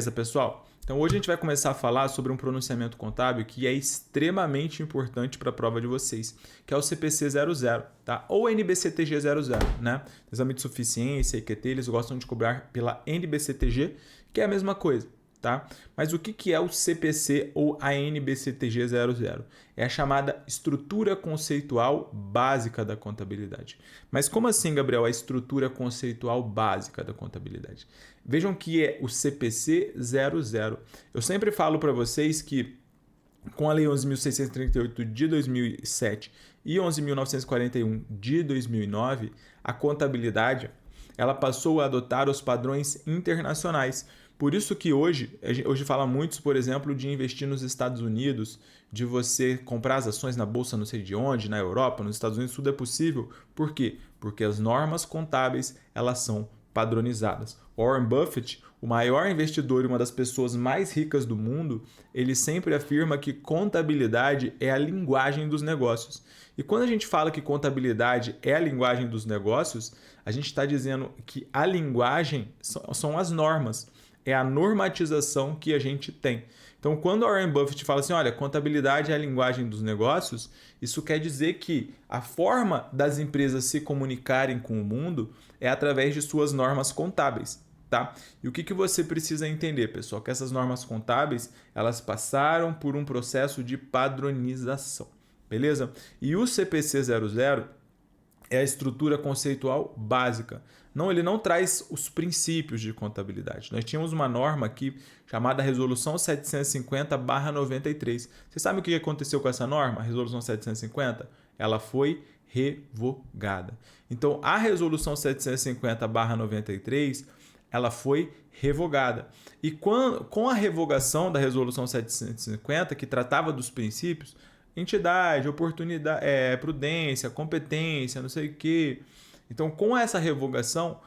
Beleza, pessoal? Então hoje a gente vai começar a falar sobre um pronunciamento contábil que é extremamente importante para a prova de vocês, que é o CPC 00, tá? Ou NBCTG 00, né? Exame de suficiência e QT, eles gostam de cobrar pela NBCTG, que é a mesma coisa, tá? Mas o que é o CPC ou a NBCTG 00? É a chamada estrutura conceitual básica da contabilidade. Mas como assim, Gabriel, a estrutura conceitual básica da contabilidade? Vejam que é o CPC 00. Eu sempre falo para vocês que com a Lei 11.638 de 2007 e 11.941 de 2009, a contabilidade ela passou a adotar os padrões internacionais. Por isso que hoje fala muito, por exemplo, de investir nos Estados Unidos, de você comprar as ações na bolsa não sei de onde, na Europa, nos Estados Unidos, tudo é possível. Por quê? Porque as normas contábeis elas são padronizadas. Warren Buffett, o maior investidor e uma das pessoas mais ricas do mundo, ele sempre afirma que contabilidade é a linguagem dos negócios. E quando a gente fala que contabilidade é a linguagem dos negócios, a gente está dizendo que a linguagem são as normas, é a normatização que a gente tem. Então, quando a Warren Buffett fala assim, olha, contabilidade é a linguagem dos negócios, isso quer dizer que a forma das empresas se comunicarem com o mundo é através de suas normas contábeis, tá? E o que você precisa entender, pessoal? Que essas normas contábeis, elas passaram por um processo de padronização, beleza? E o CPC 00 é a estrutura conceitual básica. Não, ele não traz os princípios de contabilidade. Nós tínhamos uma norma aqui chamada Resolução 750/93. Você sabe o que aconteceu com essa norma, a Resolução 750? Ela foi revogada. Então, a Resolução 750/93, ela foi revogada. E com a revogação da Resolução 750, que tratava dos princípios, entidade, oportunidade, prudência, competência, não sei o quê. Então, com essa revogação,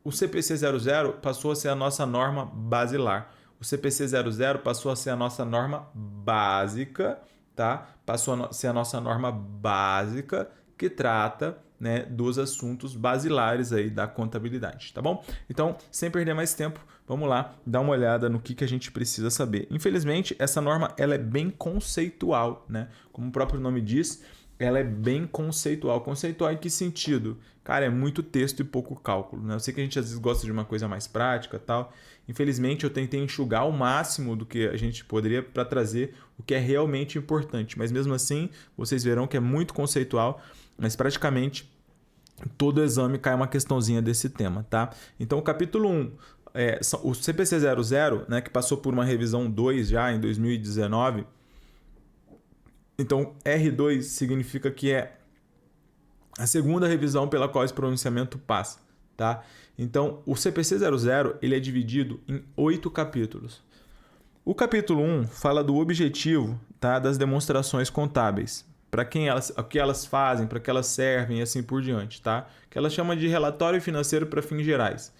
o CPC 00 passou a ser a nossa norma basilar. O CPC 00 passou a ser a nossa norma básica, tá? Passou a ser a nossa norma básica que trata, né, dos assuntos basilares aí da contabilidade, tá bom? Então, sem perder mais tempo, vamos lá dar uma olhada no que a gente precisa saber. Infelizmente, essa norma ela é bem conceitual, né? Como o próprio nome diz, ela é bem conceitual. Conceitual em que sentido? Cara, é muito texto e pouco cálculo, né? Eu sei que a gente às vezes gosta de uma coisa mais prática e tal. Infelizmente, eu tentei enxugar o máximo do que a gente poderia para trazer o que é realmente importante. Mas mesmo assim, vocês verão que é muito conceitual, mas praticamente todo exame cai uma questãozinha desse tema, tá? Então, o capítulo 1, o CPC 00, né, que passou por uma revisão 2 já em 2019. Então, R2 significa que é a segunda revisão pela qual esse pronunciamento passa, tá? Então, o CPC 00 ele é dividido em 8 capítulos. O capítulo 1 fala do objetivo, tá, das demonstrações contábeis, para quem elas, o que elas fazem, para que elas servem e assim por diante, tá? Que ela chama de relatório financeiro para fins gerais.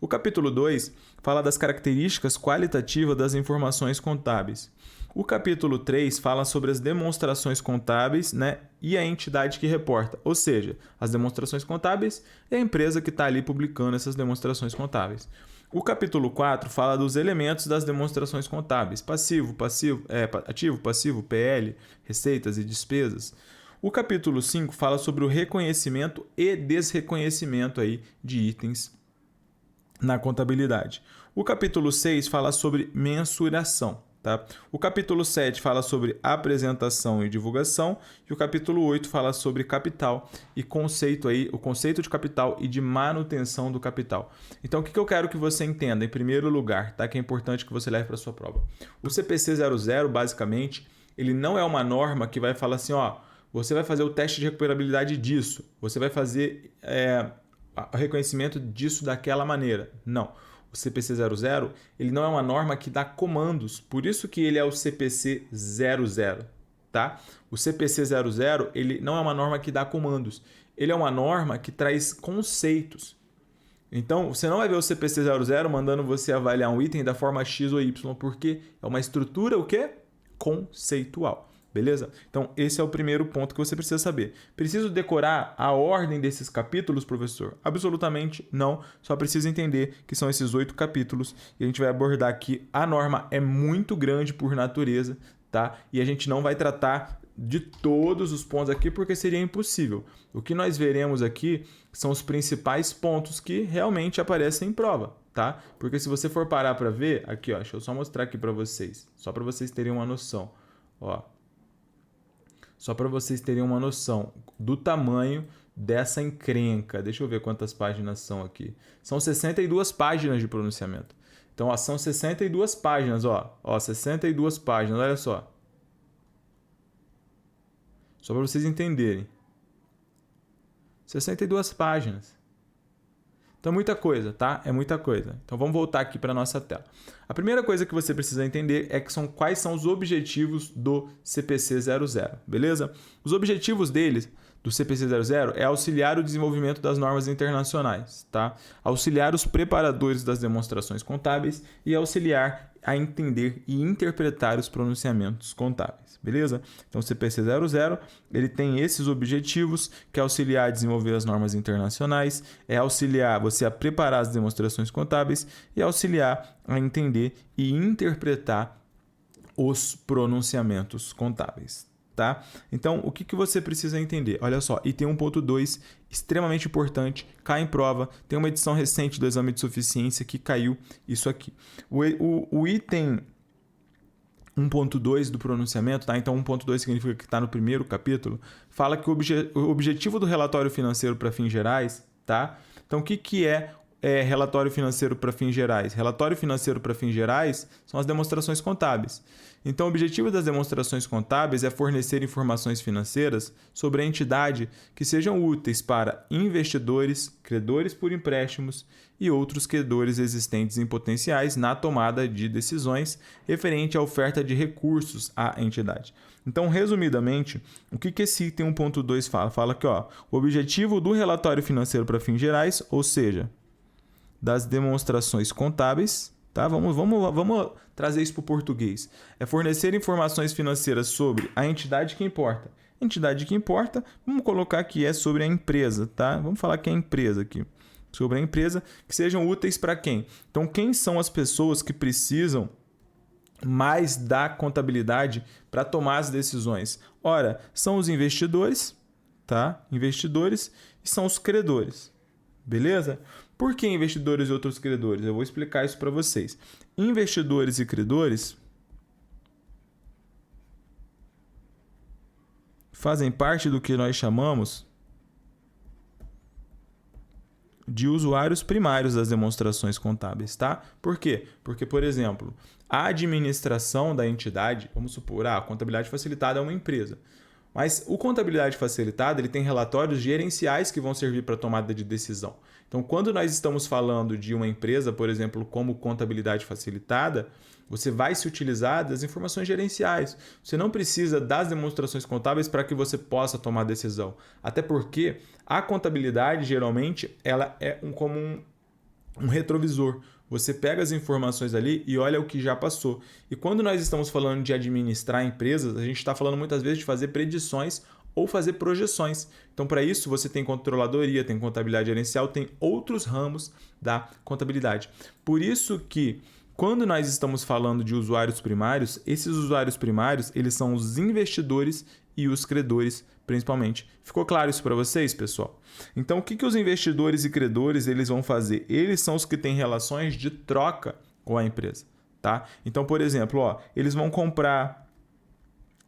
O capítulo 2 fala das características qualitativas das informações contábeis. O capítulo 3 fala sobre as demonstrações contábeis, né, e a entidade que reporta, ou seja, as demonstrações contábeis é a empresa que está ali publicando essas demonstrações contábeis. O capítulo 4 fala dos elementos das demonstrações contábeis, ativo, passivo, PL, receitas e despesas. O capítulo 5 fala sobre o reconhecimento e desreconhecimento aí de itens na contabilidade. O capítulo 6 fala sobre mensuração. Tá? O capítulo 7 fala sobre apresentação e divulgação e o capítulo 8 fala sobre capital e conceito aí, o conceito de capital e de manutenção do capital. Então, o que eu quero que você entenda em primeiro lugar, tá? Que é importante que você leve para a sua prova. O CPC 00, basicamente, ele não é uma norma que vai falar assim, ó, você vai fazer o teste de recuperabilidade disso, você vai fazer o reconhecimento disso daquela maneira. Não. O CPC 00, ele não é uma norma que dá comandos, por isso que ele é o CPC 00, tá? O CPC 00, ele não é uma norma que dá comandos, ele é uma norma que traz conceitos. Então, você não vai ver o CPC 00 mandando você avaliar um item da forma X ou Y, porque é uma estrutura o quê? Conceitual, Beleza? Então, esse é o primeiro ponto que você precisa saber. Preciso decorar a ordem desses capítulos, professor? Absolutamente não. Só precisa entender que são esses 8 capítulos e a gente vai abordar aqui. A norma é muito grande por natureza, tá? E a gente não vai tratar de todos os pontos aqui porque seria impossível. O que nós veremos aqui são os principais pontos que realmente aparecem em prova, tá? Porque se você for parar para ver, aqui, ó, deixa eu só mostrar aqui para vocês, só para vocês terem uma noção, ó. Só para vocês terem uma noção do tamanho dessa encrenca. Deixa eu ver quantas páginas são aqui. São 62 páginas de pronunciamento. Então, ó, são 62 páginas, ó. Ó, 62 páginas, olha só. Só para vocês entenderem. 62 páginas. Então, é muita coisa, tá? É muita coisa. Então, vamos voltar aqui para a nossa tela. A primeira coisa que você precisa entender é que quais são os objetivos do CPC 00, beleza? Os objetivos deles, do CPC 00, é auxiliar o desenvolvimento das normas internacionais, tá? Auxiliar os preparadores das demonstrações contábeis e auxiliar a entender e interpretar os pronunciamentos contábeis, beleza? Então, o CPC 00, ele tem esses objetivos, que é auxiliar a desenvolver as normas internacionais, é auxiliar você a preparar as demonstrações contábeis e auxiliar a entender e interpretar os pronunciamentos contábeis, tá? Então, o que você precisa entender? Olha só, item 1.2, extremamente importante, cai em prova, tem uma edição recente do exame de suficiência que caiu isso aqui. O item 1.2 do pronunciamento, tá? Então 1.2 significa que está no primeiro capítulo, fala que o objetivo do relatório financeiro para fins gerais, tá? Então o que é relatório financeiro para fins gerais? Relatório financeiro para fins gerais são as demonstrações contábeis. Então, o objetivo das demonstrações contábeis é fornecer informações financeiras sobre a entidade que sejam úteis para investidores, credores por empréstimos e outros credores existentes em potenciais na tomada de decisões referente à oferta de recursos à entidade. Então, resumidamente, o que esse item 1.2 fala? Fala que ó, o objetivo do relatório financeiro para fins gerais, ou seja, das demonstrações contábeis, tá? Vamos trazer isso para o português. É fornecer informações financeiras sobre a entidade que importa. Entidade que importa, vamos colocar que é sobre a empresa, tá? Vamos falar que é a empresa aqui. Sobre a empresa, que sejam úteis para quem? Então, quem são as pessoas que precisam mais da contabilidade para tomar as decisões? Ora, são os investidores, tá? Investidores e são os credores. Beleza? Por que investidores e outros credores? Eu vou explicar isso para vocês. Investidores e credores fazem parte do que nós chamamos de usuários primários das demonstrações contábeis, tá? Por quê? Porque, por exemplo, a administração da entidade, vamos supor, a contabilidade facilitada é uma empresa. Mas o contabilidade facilitada ele tem relatórios gerenciais que vão servir para tomada de decisão. Então, quando nós estamos falando de uma empresa, por exemplo, como contabilidade facilitada, você vai se utilizar das informações gerenciais. Você não precisa das demonstrações contábeis para que você possa tomar decisão. Até porque a contabilidade, geralmente, ela é como um retrovisor. Você pega as informações ali e olha o que já passou. E quando nós estamos falando de administrar empresas, a gente está falando muitas vezes de fazer predições ou fazer projeções. Então, para isso, você tem controladoria, tem contabilidade gerencial, tem outros ramos da contabilidade. Por isso que, quando nós estamos falando de usuários primários, esses usuários primários, eles são os investidores e os credores, principalmente. Ficou claro isso para vocês, pessoal? Então, o que os investidores e credores eles vão fazer? Eles são os que têm relações de troca com a empresa, tá? Então, por exemplo, ó, eles vão comprar,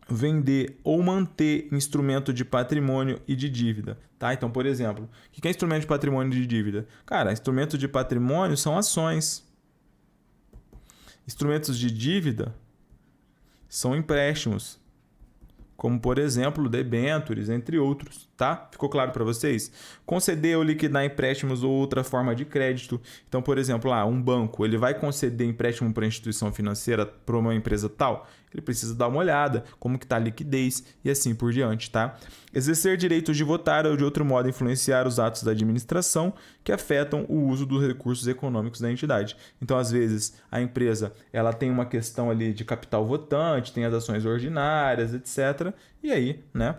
vender ou manter instrumento de patrimônio e de dívida, tá? Então, por exemplo, o que é instrumento de patrimônio e de dívida? Cara, instrumento de patrimônio são ações. Instrumentos de dívida são empréstimos, como, por exemplo, debêntures, entre outros, tá? Ficou claro para vocês? Conceder ou liquidar empréstimos ou outra forma de crédito. Então, por exemplo, um banco, ele vai conceder empréstimo para instituição financeira para uma empresa tal? ele precisa dar uma olhada, como que está a liquidez e assim por diante, tá? Exercer direitos de votar ou de outro modo influenciar os atos da administração que afetam o uso dos recursos econômicos da entidade. Então, às vezes, a empresa ela tem uma questão ali de capital votante, tem as ações ordinárias, etc. E aí, né?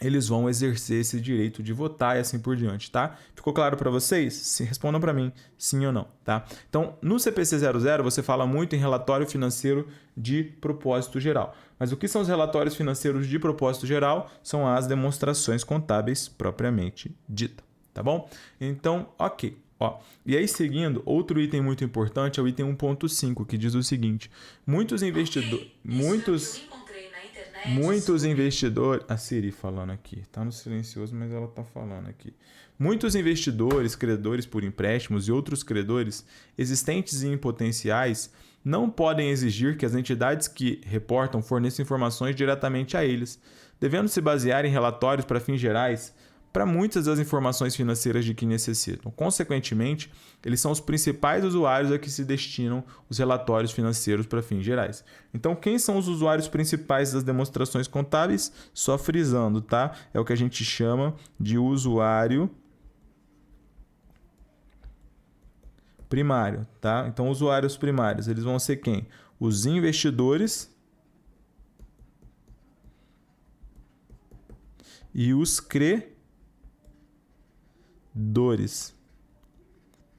Eles vão exercer esse direito de votar e assim por diante, tá? Ficou claro para vocês? Se respondam para mim, sim ou não, tá? Então, no CPC 00, você fala muito em relatório financeiro de propósito geral. Mas o que são os relatórios financeiros de propósito geral? São as demonstrações contábeis propriamente dita, tá bom? Então, ok. Ó, e aí, seguindo, outro item muito importante é o item 1.5, que diz o seguinte: muitos investidores... Muitos investidores... A Siri falando aqui. Tá no silencioso, mas ela tá falando aqui. Muitos investidores, credores por empréstimos e outros credores existentes e potenciais não podem exigir que as entidades que reportam forneçam informações diretamente a eles, devendo se basear em relatórios para fins gerais para muitas das informações financeiras de que necessitam. Consequentemente, eles são os principais usuários a que se destinam os relatórios financeiros para fins gerais. Então, quem são os usuários principais das demonstrações contábeis? Só frisando, tá? É o que a gente chama de usuário primário, tá? Então, usuários primários, eles vão ser quem? Os investidores e os credores,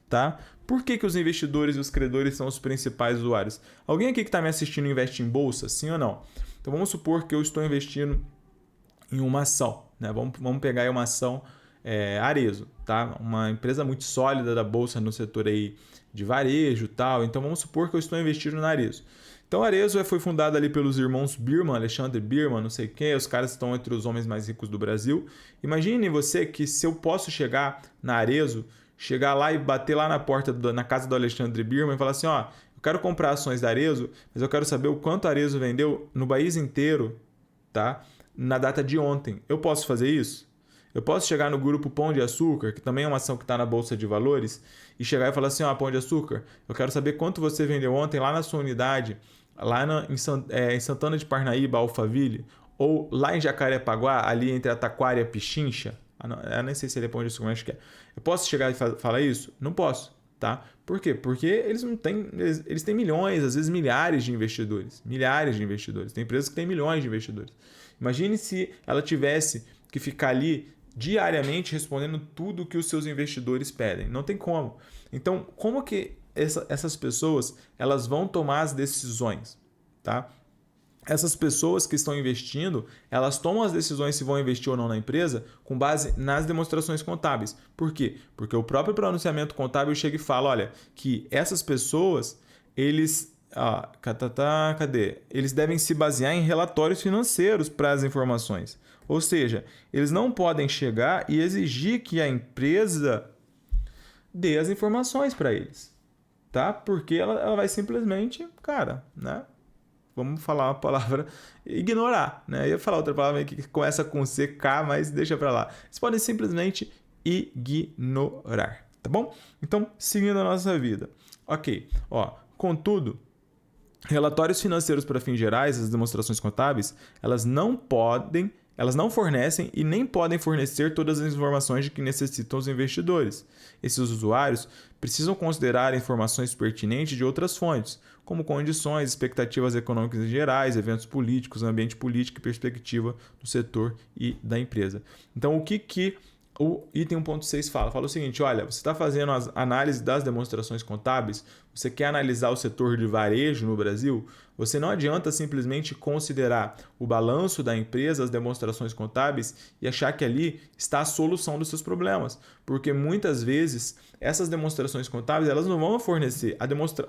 tá? Por que os investidores e os credores são os principais usuários? Alguém aqui que está me assistindo investe em bolsa, sim ou não? Então vamos supor que eu estou investindo em uma ação, né? Vamos pegar aí uma ação Arezzo, tá? Uma empresa muito sólida da bolsa no setor aí de varejo, tal. Então vamos supor que eu estou investindo na Arezzo. Então a Arezzo foi fundada ali pelos irmãos Birman, Alexandre Birman, não sei quem, os caras estão entre os homens mais ricos do Brasil. Imagine você que se eu posso chegar na Arezzo, chegar lá e bater lá na porta, na casa do Alexandre Birman e falar assim, ó, eu quero comprar ações da Arezzo, mas eu quero saber o quanto a Arezzo vendeu no país inteiro, tá? Na data de ontem. Eu posso fazer isso? Eu posso chegar no grupo Pão de Açúcar, que também é uma ação que está na Bolsa de Valores, e chegar e falar assim, ó, Pão de Açúcar, eu quero saber quanto você vendeu ontem lá na sua unidade, lá em Santana de Parnaíba, Alphaville, ou lá em Jacarepaguá, ali entre a Taquara e a Pichincha. Eu nem sei se ele é Pão de Açúcar, mas acho que é. Eu posso chegar e falar isso? Não posso, tá? Por quê? Porque eles não têm, eles têm milhões, às vezes milhares de investidores. Milhares de investidores. Tem empresas que têm milhões de investidores. Imagine se ela tivesse que ficar ali diariamente respondendo tudo que os seus investidores pedem. Não tem como. Então, como que essas pessoas elas vão tomar as decisões, tá? Essas pessoas que estão investindo, elas tomam as decisões se vão investir ou não na empresa com base nas demonstrações contábeis. Por quê? Porque o próprio pronunciamento contábil chega e fala, olha, que essas pessoas, eles eles devem se basear em relatórios financeiros para as informações. Ou seja, eles não podem chegar e exigir que a empresa dê as informações para eles, tá? Porque ela vai simplesmente, cara, né? Vamos falar uma palavra, ignorar, né? Eu ia falar outra palavra que começa com CK, mas deixa para lá. Eles podem simplesmente ignorar, tá bom? Então, seguindo a nossa vida. Ok, ó, contudo, relatórios financeiros para fins gerais, as demonstrações contábeis, elas não fornecem e nem podem fornecer todas as informações de que necessitam os investidores. Esses usuários precisam considerar informações pertinentes de outras fontes, como condições, expectativas econômicas gerais, eventos políticos, ambiente político e perspectiva do setor e da empresa. Então, o que o item 1.6 fala? Fala o seguinte, olha, você está fazendo as análises das demonstrações contábeis, você quer analisar o setor de varejo no Brasil, você não adianta simplesmente considerar o balanço da empresa, as demonstrações contábeis e achar que ali está a solução dos seus problemas, porque muitas vezes essas demonstrações contábeis elas não vão fornecer.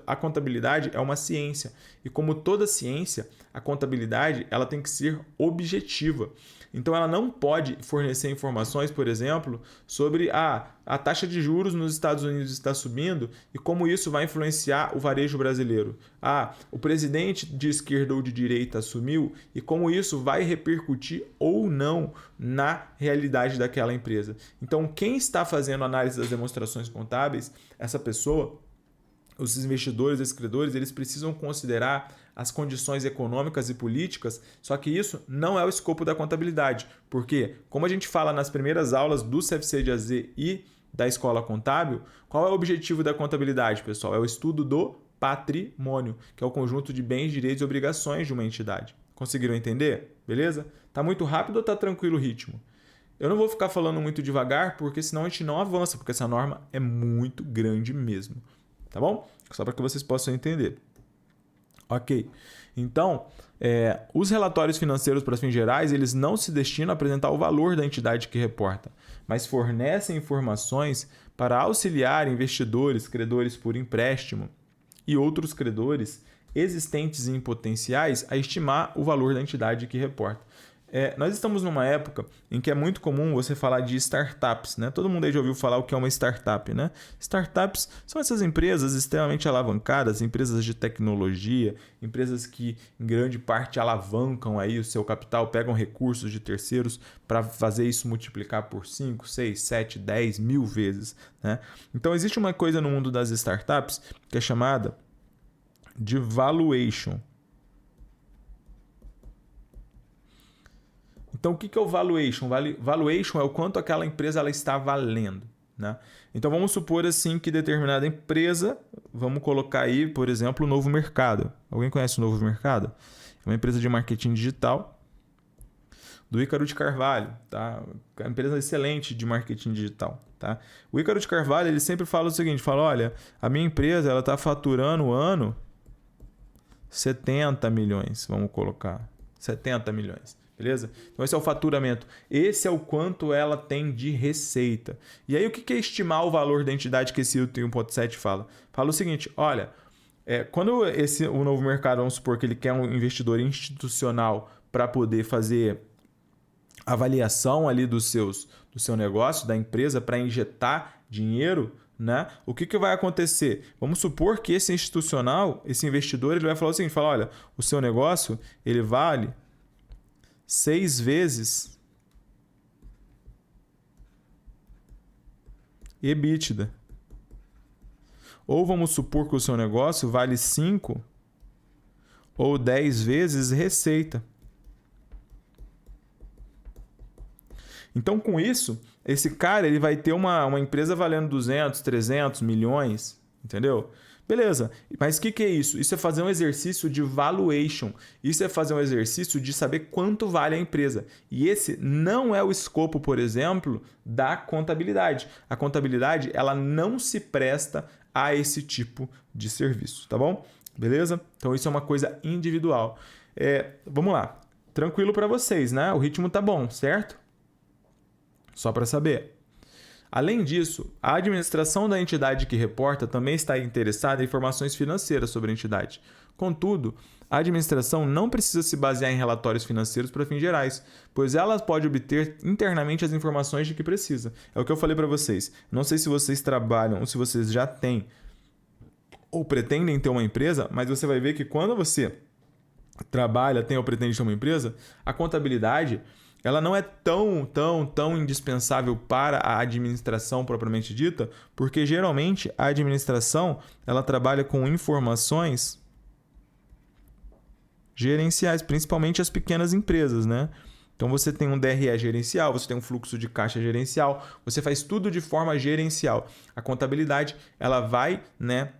A contabilidade é uma ciência e como toda ciência, a contabilidade ela tem que ser objetiva. Então ela não pode fornecer informações, por exemplo, sobre a taxa de juros nos Estados Unidos está subindo e como isso vai influenciar o varejo brasileiro. O presidente de esquerda ou de direita assumiu e como isso vai repercutir ou não na realidade daquela empresa. Então quem está fazendo análise das demonstrações contábeis, essa pessoa, os investidores, esses credores, eles precisam considerar as condições econômicas e políticas, só que isso não é o escopo da contabilidade, porque, como a gente fala nas primeiras aulas do CFC de AZ e da Escola Contábil, qual é o objetivo da contabilidade, pessoal? É o estudo do patrimônio, que é o conjunto de bens, direitos e obrigações de uma entidade. Conseguiram entender? Beleza? Tá muito rápido ou tá tranquilo o ritmo? Eu não vou ficar falando muito devagar, porque senão a gente não avança, porque essa norma é muito grande mesmo. Tá bom? Só para que vocês possam entender. Ok. Então, os relatórios financeiros para fins gerais, eles não se destinam a apresentar o valor da entidade que reporta, mas fornecem informações para auxiliar investidores, credores por empréstimo e outros credores existentes e potenciais a estimar o valor da entidade que reporta. Nós estamos numa época em que é muito comum você falar de startups, né? Todo mundo aí já ouviu falar o que é uma startup, né? Startups são essas empresas extremamente alavancadas, empresas de tecnologia, empresas que em grande parte alavancam aí o seu capital, pegam recursos de terceiros para fazer isso multiplicar por 5, 6, 7, 10 mil vezes, né? Então existe uma coisa no mundo das startups que é chamada de valuation. Então, o que é o valuation? Valuation é o quanto aquela empresa ela está valendo, né? Então, vamos supor assim que determinada empresa, vamos colocar aí, por exemplo, o Novo Mercado. Alguém conhece o Novo Mercado? É uma empresa de marketing digital do Ícaro de Carvalho, tá? É uma empresa excelente de marketing digital, tá? O Ícaro de Carvalho, ele sempre fala o seguinte, fala, olha, a minha empresa ela está faturando o ano 70 milhões, vamos colocar, 70 milhões. Beleza? Então esse é o faturamento. Esse é o quanto ela tem de receita. E aí o que é estimar o valor da entidade que esse item 1.7 fala? Fala o seguinte, olha, quando o Novo Mercado, vamos supor que ele quer um investidor institucional para poder fazer avaliação ali do seu negócio, da empresa, para injetar dinheiro, né? O que vai acontecer? Vamos supor que esse institucional, esse investidor, ele vai falar o seguinte, fala, olha, o seu negócio ele vale 6 vezes EBITDA. Ou vamos supor que o seu negócio vale 5 ou 10 vezes receita. Então, com isso, esse cara ele vai ter uma empresa valendo 200, 300 milhões, entendeu? Beleza, mas o que é isso? Isso é fazer um exercício de valuation. Isso é fazer um exercício de saber quanto vale a empresa. E esse não é o escopo, por exemplo, da contabilidade. A contabilidade ela não se presta a esse tipo de serviço, tá bom? Beleza? Então isso é uma coisa individual. Vamos lá. Tranquilo para vocês, né? O ritmo tá bom, certo? Só para saber. Além disso, a administração da entidade que reporta também está interessada em informações financeiras sobre a entidade. Contudo, a administração não precisa se basear em relatórios financeiros para fins gerais, pois ela pode obter internamente as informações de que precisa. É o que eu falei para vocês. Não sei se vocês trabalham ou se vocês já têm ou pretendem ter uma empresa, mas você vai ver que quando você trabalha, tem ou pretende ter uma empresa, a contabilidade ela não é tão indispensável para a administração propriamente dita, porque geralmente a administração ela trabalha com informações gerenciais, principalmente as pequenas empresas, né? Então você tem um DRE gerencial, você tem um fluxo de caixa gerencial, você faz tudo de forma gerencial. A contabilidade ela vai, né,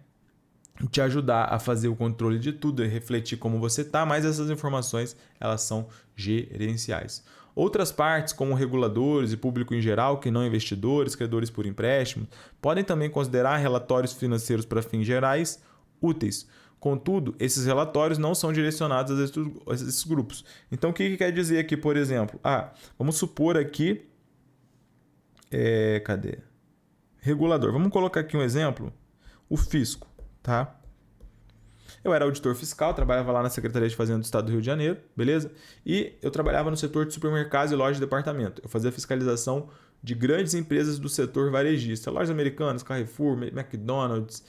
te ajudar a fazer o controle de tudo e refletir como você está, mas essas informações elas são gerenciais. Outras partes, como reguladores e público em geral, que não investidores, credores por empréstimo, podem também considerar relatórios financeiros para fins gerais úteis. Contudo, esses relatórios não são direcionados a esses grupos. Então, o que quer dizer aqui, por exemplo? Vamos supor aqui... cadê? Regulador. Vamos colocar aqui um exemplo. O fisco, tá? Eu era auditor fiscal, trabalhava lá na Secretaria de Fazenda do Estado do Rio de Janeiro, beleza? E eu trabalhava no setor de supermercados e lojas de departamento. Eu fazia fiscalização de grandes empresas do setor varejista, lojas americanas, Carrefour, McDonald's,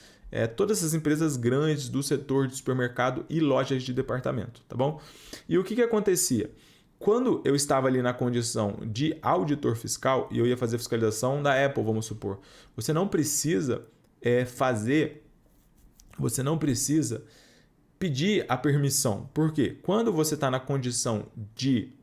todas essas empresas grandes do setor de supermercado e lojas de departamento, tá bom? E o que acontecia? Quando eu estava ali na condição de auditor fiscal e eu ia fazer fiscalização da Apple, vamos supor, você não precisa fazer você não precisa pedir a permissão. Por quê? Quando você está na condição de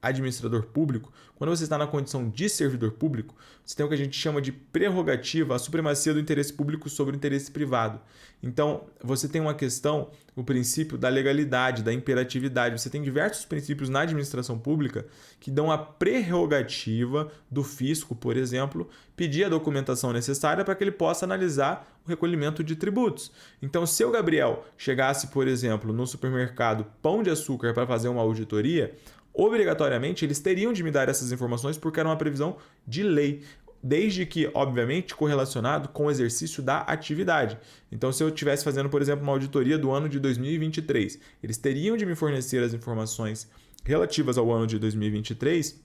administrador público, quando você está na condição de servidor público, você tem o que a gente chama de prerrogativa, a supremacia do interesse público sobre o interesse privado. Então, você tem uma questão, o princípio da legalidade, da imperatividade. Você tem diversos princípios na administração pública que dão a prerrogativa do fisco, por exemplo, pedir a documentação necessária para que ele possa analisar o recolhimento de tributos. Então, se o Gabriel chegasse, por exemplo, no supermercado Pão de Açúcar para fazer uma auditoria, obrigatoriamente eles teriam de me dar essas informações porque era uma previsão de lei, desde que, obviamente, correlacionado com o exercício da atividade. Então, se eu estivesse fazendo, por exemplo, uma auditoria do ano de 2023, eles teriam de me fornecer as informações relativas ao ano de 2023,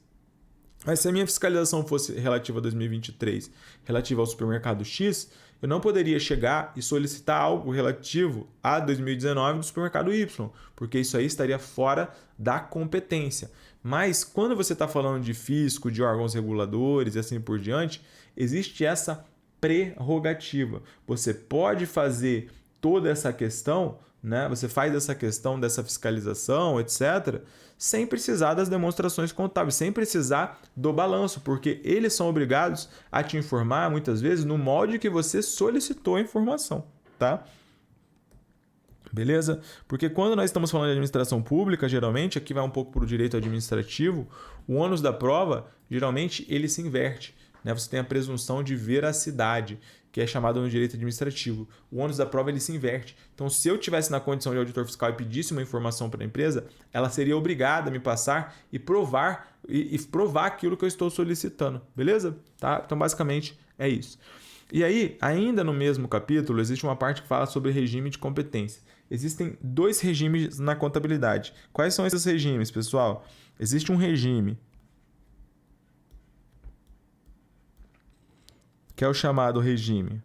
mas se a minha fiscalização fosse relativa a 2023, relativa ao supermercado X, eu não poderia chegar e solicitar algo relativo a 2019 do supermercado Y, porque isso aí estaria fora da competência. Mas quando você está falando de fisco, de órgãos reguladores e assim por diante, existe essa prerrogativa. Você pode fazer toda essa questão, né? Você faz essa questão dessa fiscalização, etc., sem precisar das demonstrações contábeis, sem precisar do balanço, porque eles são obrigados a te informar, muitas vezes, no molde que você solicitou a informação, tá? Beleza? Porque quando nós estamos falando de administração pública, geralmente, aqui vai um pouco para o direito administrativo, o ônus da prova, geralmente, ele se inverte. Né? Você tem a presunção de veracidade, que é chamada no direito administrativo. O ônus da prova ele se inverte. Então, se eu tivesse na condição de auditor fiscal e pedisse uma informação para a empresa, ela seria obrigada a me passar e provar aquilo que eu estou solicitando. Beleza? Tá? Então, basicamente, é isso. E aí, ainda no mesmo capítulo, existe uma parte que fala sobre regime de competência. Existem dois regimes na contabilidade. Quais são esses regimes, pessoal? Existe um regime que é o chamado regime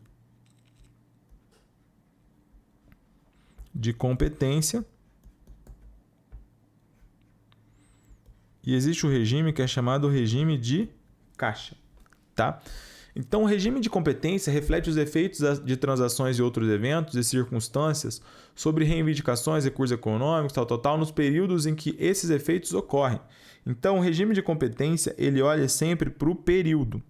de competência. E existe o regime que é chamado regime de caixa, tá? Então, o regime de competência reflete os efeitos de transações e outros eventos e circunstâncias sobre reivindicações, recursos econômicos, tal, nos períodos em que esses efeitos ocorrem. Então, o regime de competência, ele olha sempre para o período.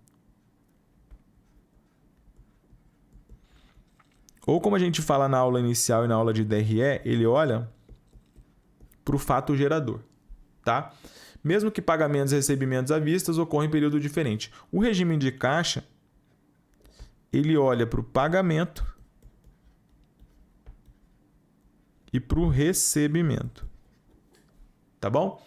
Ou como a gente fala na aula inicial e na aula de DRE, ele olha para o fato gerador, tá? Mesmo que pagamentos e recebimentos à vista ocorram em período diferente. O regime de caixa, ele olha para o pagamento e para o recebimento. Tá bom?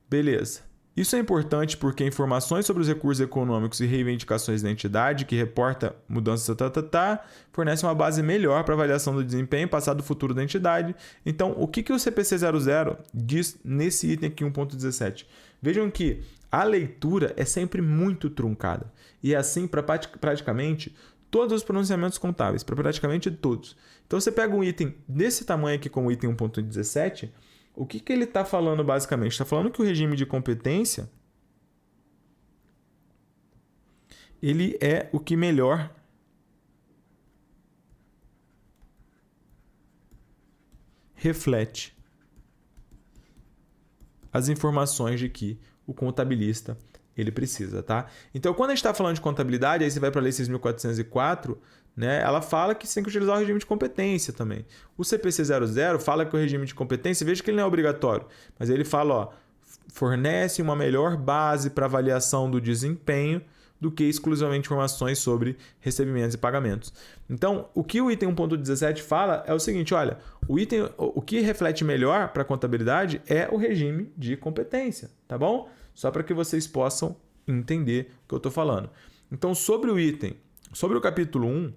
Beleza. Isso é importante porque informações sobre os recursos econômicos e reivindicações da entidade que reporta mudanças fornecem uma base melhor para avaliação do desempenho passado e futuro da entidade. Então, o que o CPC 00 diz nesse item aqui 1.17? Vejam que a leitura é sempre muito truncada. E é assim para praticamente todos os pronunciamentos contábeis, para praticamente todos. Então, você pega um item desse tamanho aqui como item 1.17, o que ele está falando basicamente? Está falando que o regime de competência ele é o que melhor reflete as informações de que o contabilista ele precisa, tá? Então, quando a gente está falando de contabilidade, aí você vai para a Lei 6.404, né? Ela fala que você tem que utilizar o regime de competência também. O CPC 00 fala que o regime de competência, veja que ele não é obrigatório, mas ele fala, ó, fornece uma melhor base para avaliação do desempenho do que exclusivamente informações sobre recebimentos e pagamentos. Então, o que o item 1.17 fala é o seguinte, olha, o que reflete melhor para a contabilidade é o regime de competência, tá bom? Só para que vocês possam entender o que eu estou falando. Então, sobre o capítulo 1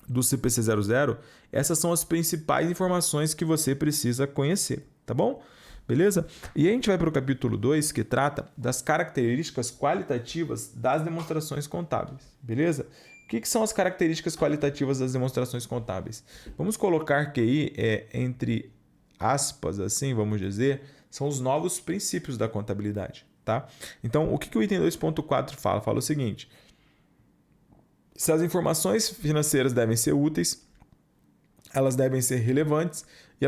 do CPC 00, essas são as principais informações que você precisa conhecer, tá bom? Beleza? E a gente vai para o capítulo 2, que trata das características qualitativas das demonstrações contábeis, beleza? O que são as características qualitativas das demonstrações contábeis? Vamos colocar que aí, entre aspas, assim, vamos dizer, são os novos princípios da contabilidade, tá? Então, o que o item 2.4 fala? Fala o seguinte: Se as informações financeiras devem ser úteis, elas devem ser relevantes e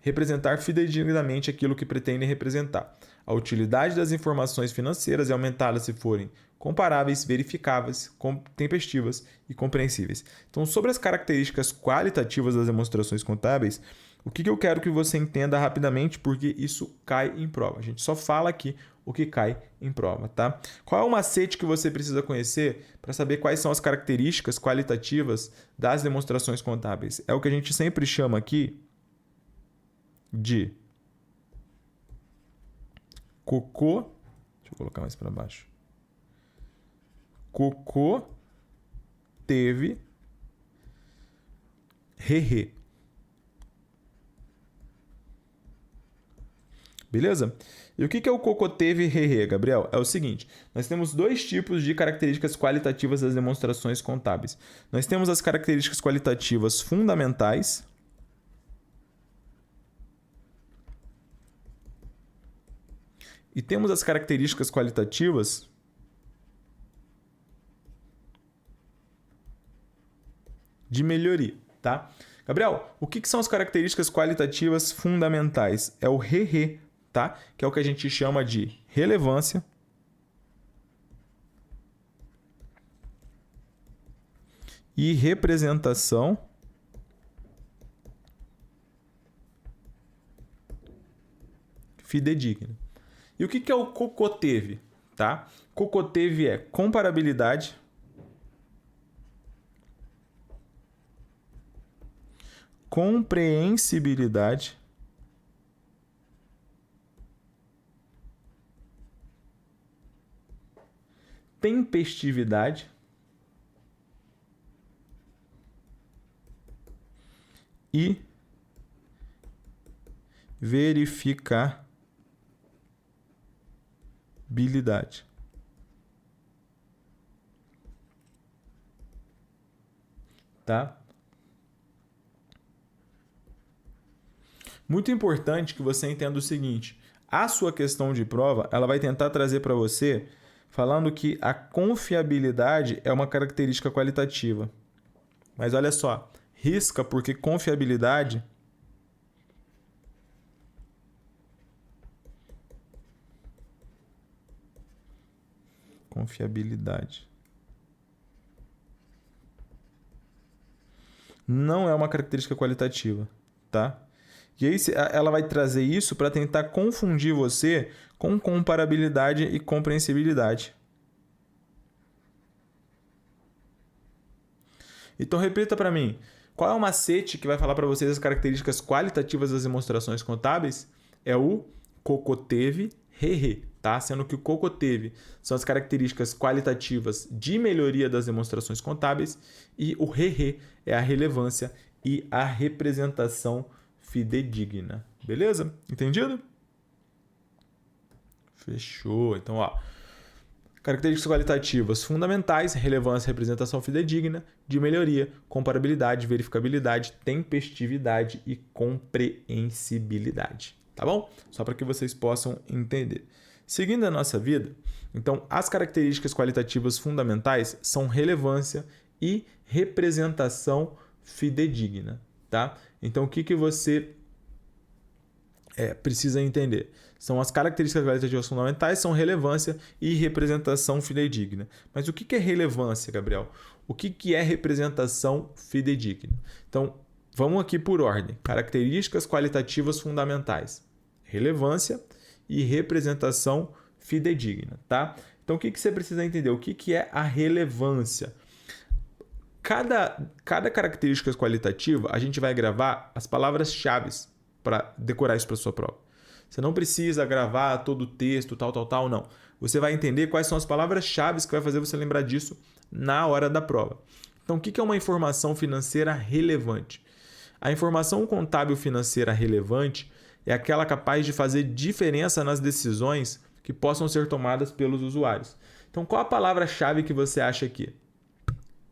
representar fidedignamente aquilo que pretendem representar. A utilidade das informações financeiras é aumentada se forem comparáveis, verificáveis, tempestivas e compreensíveis. Então, sobre as características qualitativas das demonstrações contábeis, o que eu quero que você entenda rapidamente, porque isso cai em prova. A gente só fala aqui o que cai em prova, tá? Qual é o macete que você precisa conhecer para saber quais são as características qualitativas das demonstrações contábeis? É o que a gente sempre chama aqui de cocô. Deixa eu colocar mais para baixo. Cocô, teve, re. Beleza? E o que é o cocoteve re, Gabriel? É o seguinte, nós temos dois tipos de características qualitativas das demonstrações contábeis. Nós temos as características qualitativas fundamentais e temos as características qualitativas de melhoria, tá? Gabriel, o que são as características qualitativas fundamentais? É o re, tá? Que é o que a gente chama de relevância, e representação fidedigna. E o que é o cocoteve? Tá? Cocoteve é comparabilidade, compreensibilidade, tempestividade e verificabilidade. Tá? Muito importante que você entenda o seguinte: a sua questão de prova, ela vai tentar trazer para você falando que a confiabilidade é uma característica qualitativa. Mas olha só, risca, porque confiabilidade não é uma característica qualitativa, tá? E aí ela vai trazer isso para tentar confundir você com comparabilidade e compreensibilidade. Então repita para mim, qual é o macete que vai falar para vocês as características qualitativas das demonstrações contábeis? É o cocoteve re, tá? Sendo que o cocoteve são as características qualitativas de melhoria das demonstrações contábeis e o re é a relevância e a representação fidedigna. Beleza? Entendido? Fechou. Então, ó, características qualitativas fundamentais: relevância, representação fidedigna, de melhoria, comparabilidade, verificabilidade, tempestividade e compreensibilidade. Tá bom? Só para que vocês possam entender. Seguindo a nossa vida, então, as características qualitativas fundamentais são relevância e representação fidedigna, tá? Então, o que você precisa entender? São as características qualitativas fundamentais, são relevância e representação fidedigna. Mas o que é relevância, Gabriel? O que é representação fidedigna? Então, vamos aqui por ordem. Características qualitativas fundamentais: relevância e representação fidedigna, tá? Então, o que você precisa entender? O que é a relevância? Cada característica qualitativa, a gente vai gravar as palavras-chave para decorar isso para sua prova. Você não precisa gravar todo o texto, tal, não. Você vai entender quais são as palavras-chave que vai fazer você lembrar disso na hora da prova. Então, o que é uma informação financeira relevante? A informação contábil financeira relevante é aquela capaz de fazer diferença nas decisões que possam ser tomadas pelos usuários. Então, qual a palavra-chave que você acha aqui?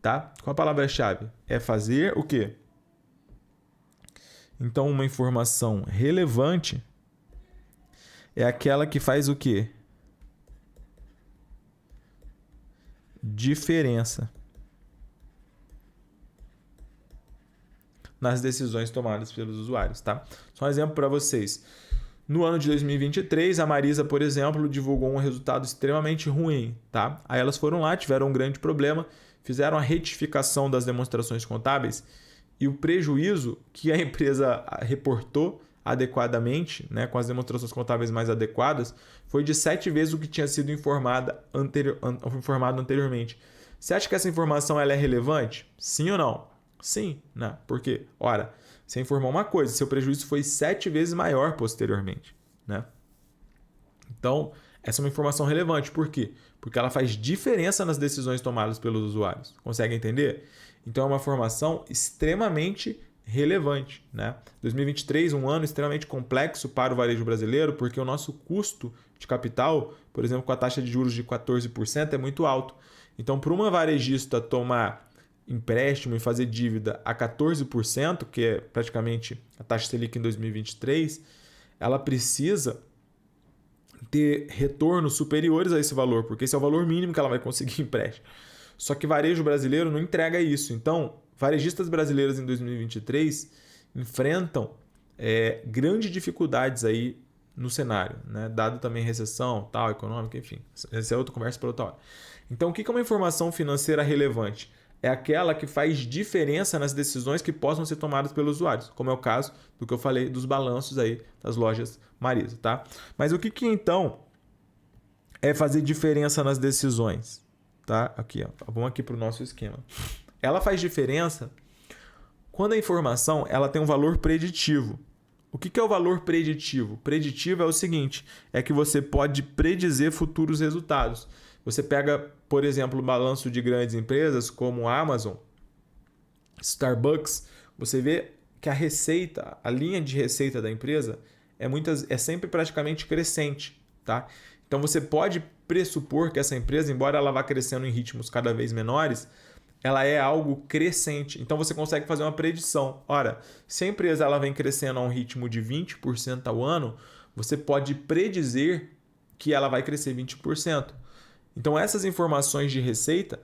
Tá? Qual a palavra-chave? É fazer o quê? Então, uma informação relevante é aquela que faz o quê? Diferença nas decisões tomadas pelos usuários, tá? Só um exemplo para vocês. No ano de 2023, a Marisa, por exemplo, divulgou um resultado extremamente ruim, tá? Aí elas foram lá, tiveram um grande problema, fizeram a retificação das demonstrações contábeis e o prejuízo que a empresa reportou adequadamente, né, com as demonstrações contábeis mais adequadas, foi de 7 vezes o que tinha sido informado anteriormente. Você acha que essa informação ela é relevante? Sim ou não? Sim, né? Porque, ora, você informou uma coisa, seu prejuízo foi 7 vezes maior posteriormente, né? Então, essa é uma informação relevante. Por quê? Porque ela faz diferença nas decisões tomadas pelos usuários. Consegue entender? Então, é uma informação extremamente relevante, né? 2023, um ano extremamente complexo para o varejo brasileiro, porque o nosso custo de capital, por exemplo, com a taxa de juros de 14%, é muito alto. Então, para uma varejista tomar empréstimo e fazer dívida a 14%, que é praticamente a taxa Selic em 2023, ela precisa ter retornos superiores a esse valor, porque esse é o valor mínimo que ela vai conseguir empréstimo. Só que varejo brasileiro não entrega isso. Então, varejistas brasileiros em 2023 enfrentam grandes dificuldades aí no cenário, né? Dado também recessão, tal, econômica, enfim. Essa é outra conversa para outra hora. Então, o que é uma informação financeira relevante? É aquela que faz diferença nas decisões que possam ser tomadas pelos usuários, como é o caso do que eu falei dos balanços aí das lojas Marisa, tá? Mas o que então é fazer diferença nas decisões, tá? Aqui, ó, vamos aqui para o nosso esquema. Ela faz diferença quando a informação ela tem um valor preditivo. O que é o valor preditivo? Preditivo é o seguinte, é que você pode predizer futuros resultados. Você pega, por exemplo, o balanço de grandes empresas como Amazon, Starbucks, você vê que a receita, a linha de receita da empresa é sempre praticamente crescente, tá? Então você pode pressupor que essa empresa, embora ela vá crescendo em ritmos cada vez menores, ela é algo crescente. Então você consegue fazer uma predição. Ora, se a empresa ela vem crescendo a um ritmo de 20% ao ano, você pode predizer que ela vai crescer 20%. Então essas informações de receita,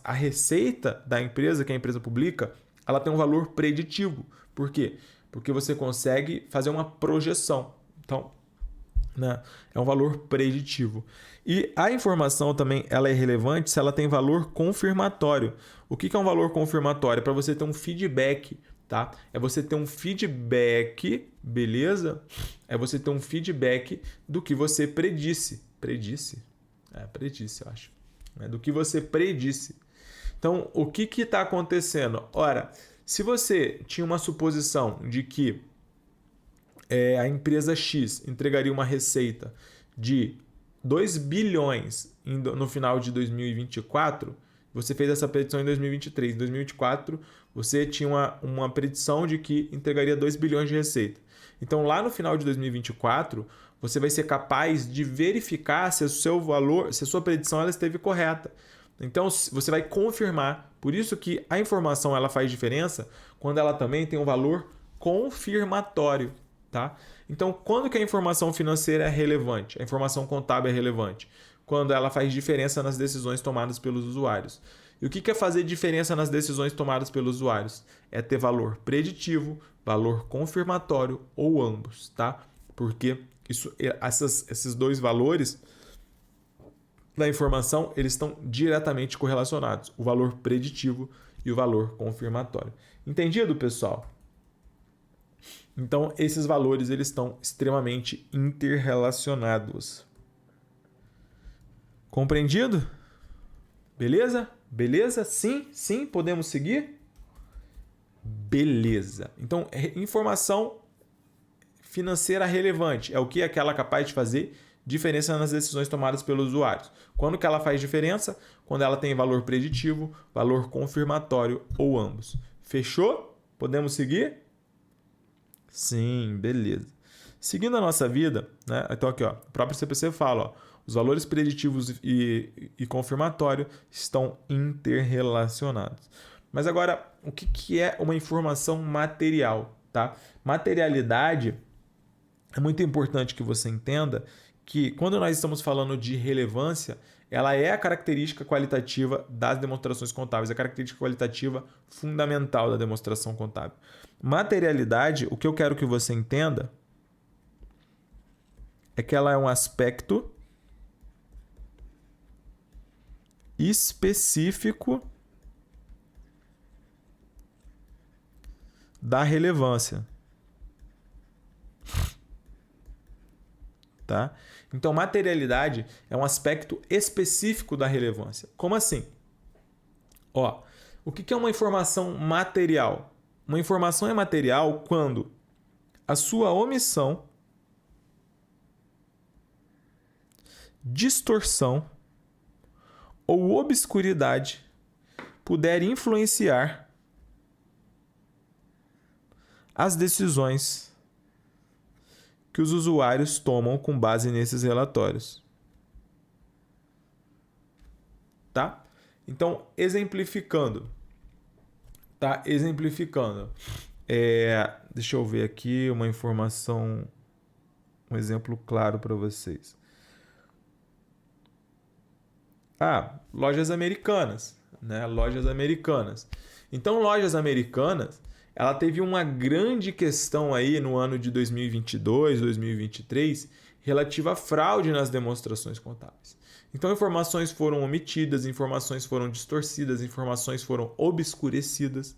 a receita da empresa, que a empresa publica, ela tem um valor preditivo. Por quê? Porque você consegue fazer uma projeção. Então, né, é um valor preditivo. E a informação também ela é relevante se ela tem valor confirmatório. O que é um valor confirmatório? É para você ter um feedback, tá? É você ter um feedback, beleza? É você ter um feedback do que você predisse. Predisse, eu acho. Do que você predisse. Então, o que está acontecendo? Ora, se você tinha uma suposição de que a empresa X entregaria uma receita de 2 bilhões no final de 2024, você fez essa predição em 2023. Em 2024, você tinha uma predição de que entregaria 2 bilhões de receita. Então, lá no final de 2024, você vai ser capaz de verificar se o seu valor, se a sua predição ela esteve correta. Então, você vai confirmar. Por isso que a informação ela faz diferença quando ela também tem um valor confirmatório. Tá? Então, quando que a informação financeira é relevante? A informação contábil é relevante? Quando ela faz diferença nas decisões tomadas pelos usuários. E o que é fazer diferença nas decisões tomadas pelos usuários? É ter valor preditivo, valor confirmatório ou ambos, tá? Porque esses dois valores da informação eles estão diretamente correlacionados, o valor preditivo e o valor confirmatório. Entendido, pessoal? Então, esses valores eles estão extremamente interrelacionados. Compreendido? Beleza? Beleza? Sim? Sim? Podemos seguir? Beleza. Então, informação financeira relevante é o que ela é capaz de fazer diferença nas decisões tomadas pelos usuários. Quando que ela faz diferença? Quando ela tem valor preditivo, valor confirmatório ou ambos. Fechou? Podemos seguir? Sim, beleza. Seguindo a nossa vida, né? Então aqui, ó, o próprio CPC fala, ó, os valores preditivos e confirmatório estão interrelacionados. Mas agora, o que é uma informação material? Tá? Materialidade é muito importante que você entenda que quando nós estamos falando de relevância, ela é a característica qualitativa das demonstrações contábeis, a característica qualitativa fundamental da demonstração contábil. Materialidade, o que eu quero que você entenda é que ela é um aspecto específico da relevância. Tá? Então, materialidade é um aspecto específico da relevância. Como assim? Ó, o que é uma informação material? Uma informação é material quando a sua omissão, distorção ou obscuridade puder influenciar as decisões que os usuários tomam com base nesses relatórios. Tá? Então, exemplificando. Tá? Exemplificando. Deixa eu ver aqui uma informação, um exemplo claro para vocês. Lojas americanas, né? Lojas americanas. Então, lojas americanas, ela teve uma grande questão aí no ano de 2022, 2023, relativa à fraude nas demonstrações contábeis. Então, informações foram omitidas, informações foram distorcidas, informações foram obscurecidas.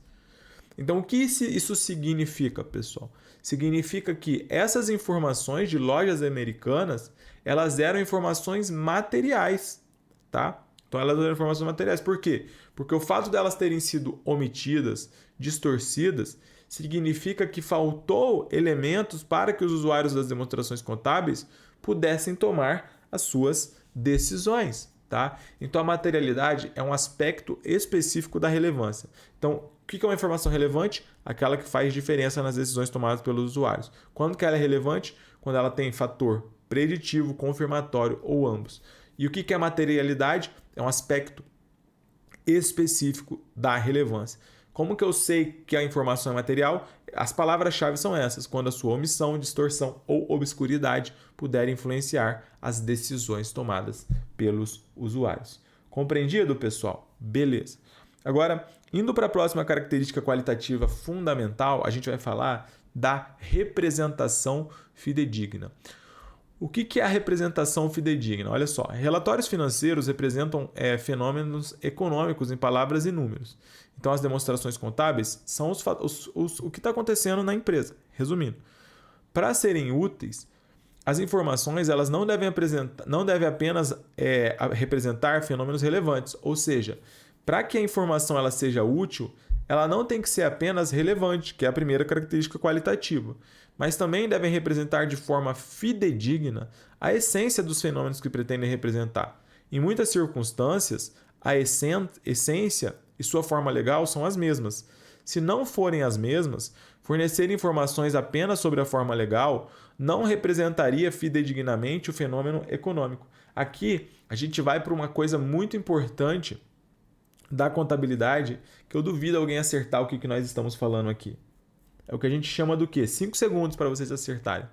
Então, o que isso significa, pessoal? Significa que essas informações de lojas americanas, elas eram informações materiais, tá? Então, elas eram informações materiais. Por quê? Porque o fato delas terem sido omitidas, distorcidas, significa que faltou elementos para que os usuários das demonstrações contábeis pudessem tomar as suas decisões, tá? Então, a materialidade é um aspecto específico da relevância. Então, o que é uma informação relevante? Aquela que faz diferença nas decisões tomadas pelos usuários. Quando que ela é relevante? Quando ela tem fator preditivo, confirmatório ou ambos. E o que é materialidade? É um aspecto específico da relevância. Como que eu sei que a informação é material? As palavras-chave são essas, quando a sua omissão, distorção ou obscuridade puderem influenciar as decisões tomadas pelos usuários. Compreendido, pessoal? Beleza. Agora, indo para a próxima característica qualitativa fundamental, a gente vai falar da representação fidedigna. O que é a representação fidedigna? Olha só, relatórios financeiros representam fenômenos econômicos em palavras e números. Então, as demonstrações contábeis são o que está acontecendo na empresa. Resumindo, para serem úteis, as informações elas não devem apenas representar fenômenos relevantes, ou seja, para que a informação ela seja útil, ela não tem que ser apenas relevante, que é a primeira característica qualitativa, mas também devem representar de forma fidedigna a essência dos fenômenos que pretendem representar. Em muitas circunstâncias, a essência e sua forma legal são as mesmas. Se não forem as mesmas, fornecer informações apenas sobre a forma legal não representaria fidedignamente o fenômeno econômico. Aqui, a gente vai para uma coisa muito importante da contabilidade, que eu duvido alguém acertar o que nós estamos falando aqui. É o que a gente chama do quê? 5 segundos para vocês acertarem.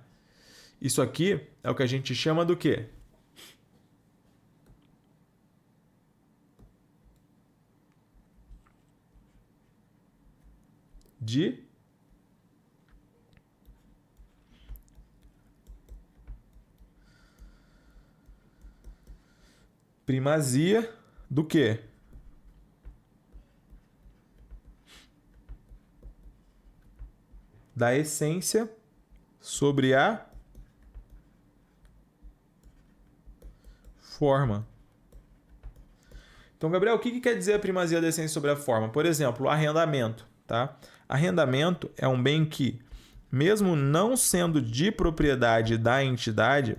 Isso aqui é o que a gente chama do quê? De primazia do quê? Da essência sobre a forma. Então, Gabriel, o que quer dizer a primazia da essência sobre a forma? Por exemplo, o arrendamento. Tá? Arrendamento é um bem que, mesmo não sendo de propriedade da entidade,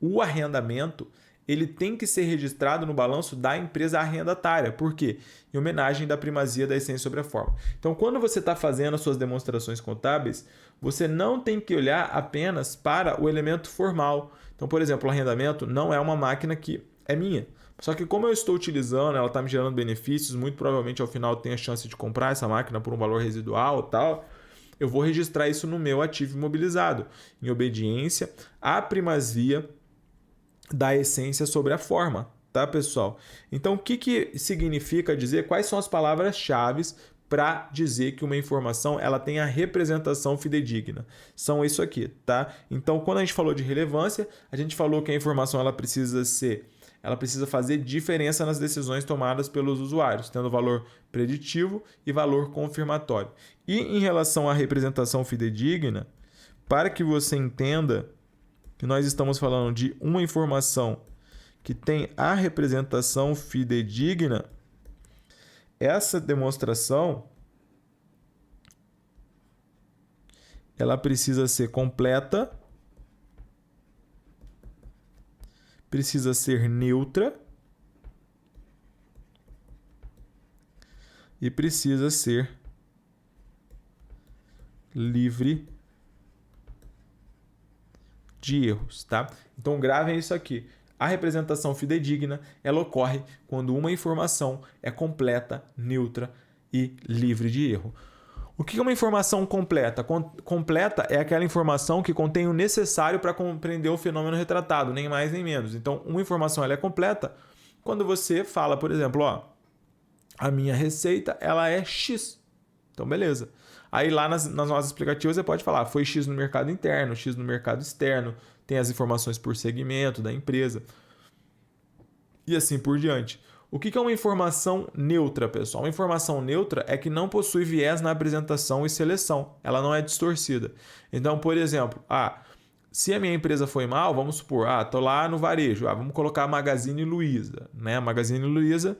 o arrendamento ele tem que ser registrado no balanço da empresa arrendatária. Por quê? Em homenagem da primazia da essência sobre a forma. Então, quando você está fazendo as suas demonstrações contábeis, você não tem que olhar apenas para o elemento formal. Então, por exemplo, o arrendamento não é uma máquina que é minha. Só que como eu estou utilizando, ela está me gerando benefícios, muito provavelmente ao final eu tenho a chance de comprar essa máquina por um valor residual e tal, eu vou registrar isso no meu ativo imobilizado, em obediência à primazia da essência sobre a forma, tá, pessoal? Então, o que significa dizer, quais são as palavras-chave para dizer que uma informação ela tem a representação fidedigna? São isso aqui, tá? Então, quando a gente falou de relevância, a gente falou que a informação ela precisa fazer diferença nas decisões tomadas pelos usuários, tendo valor preditivo e valor confirmatório. E em relação à representação fidedigna, para que você entenda que nós estamos falando de uma informação que tem a representação fidedigna, essa demonstração ela precisa ser completa, precisa ser neutra e precisa ser livre de erros, tá? Então gravem isso aqui. A representação fidedigna, ela ocorre quando uma informação é completa, neutra e livre de erro. O que é uma informação completa? Completa é aquela informação que contém o necessário para compreender o fenômeno retratado, nem mais nem menos. Então, uma informação ela é completa quando você fala, por exemplo, ó, a minha receita ela é X. Então, beleza. Aí lá nas notas explicativas você pode falar, foi X no mercado interno, X no mercado externo, tem as informações por segmento da empresa e assim por diante. O que é uma informação neutra, pessoal? Uma informação neutra é que não possui viés na apresentação e seleção, ela não é distorcida. Então, por exemplo, se a minha empresa foi mal, vamos supor, tô lá no varejo, vamos colocar a Magazine Luiza, né? A Magazine Luiza,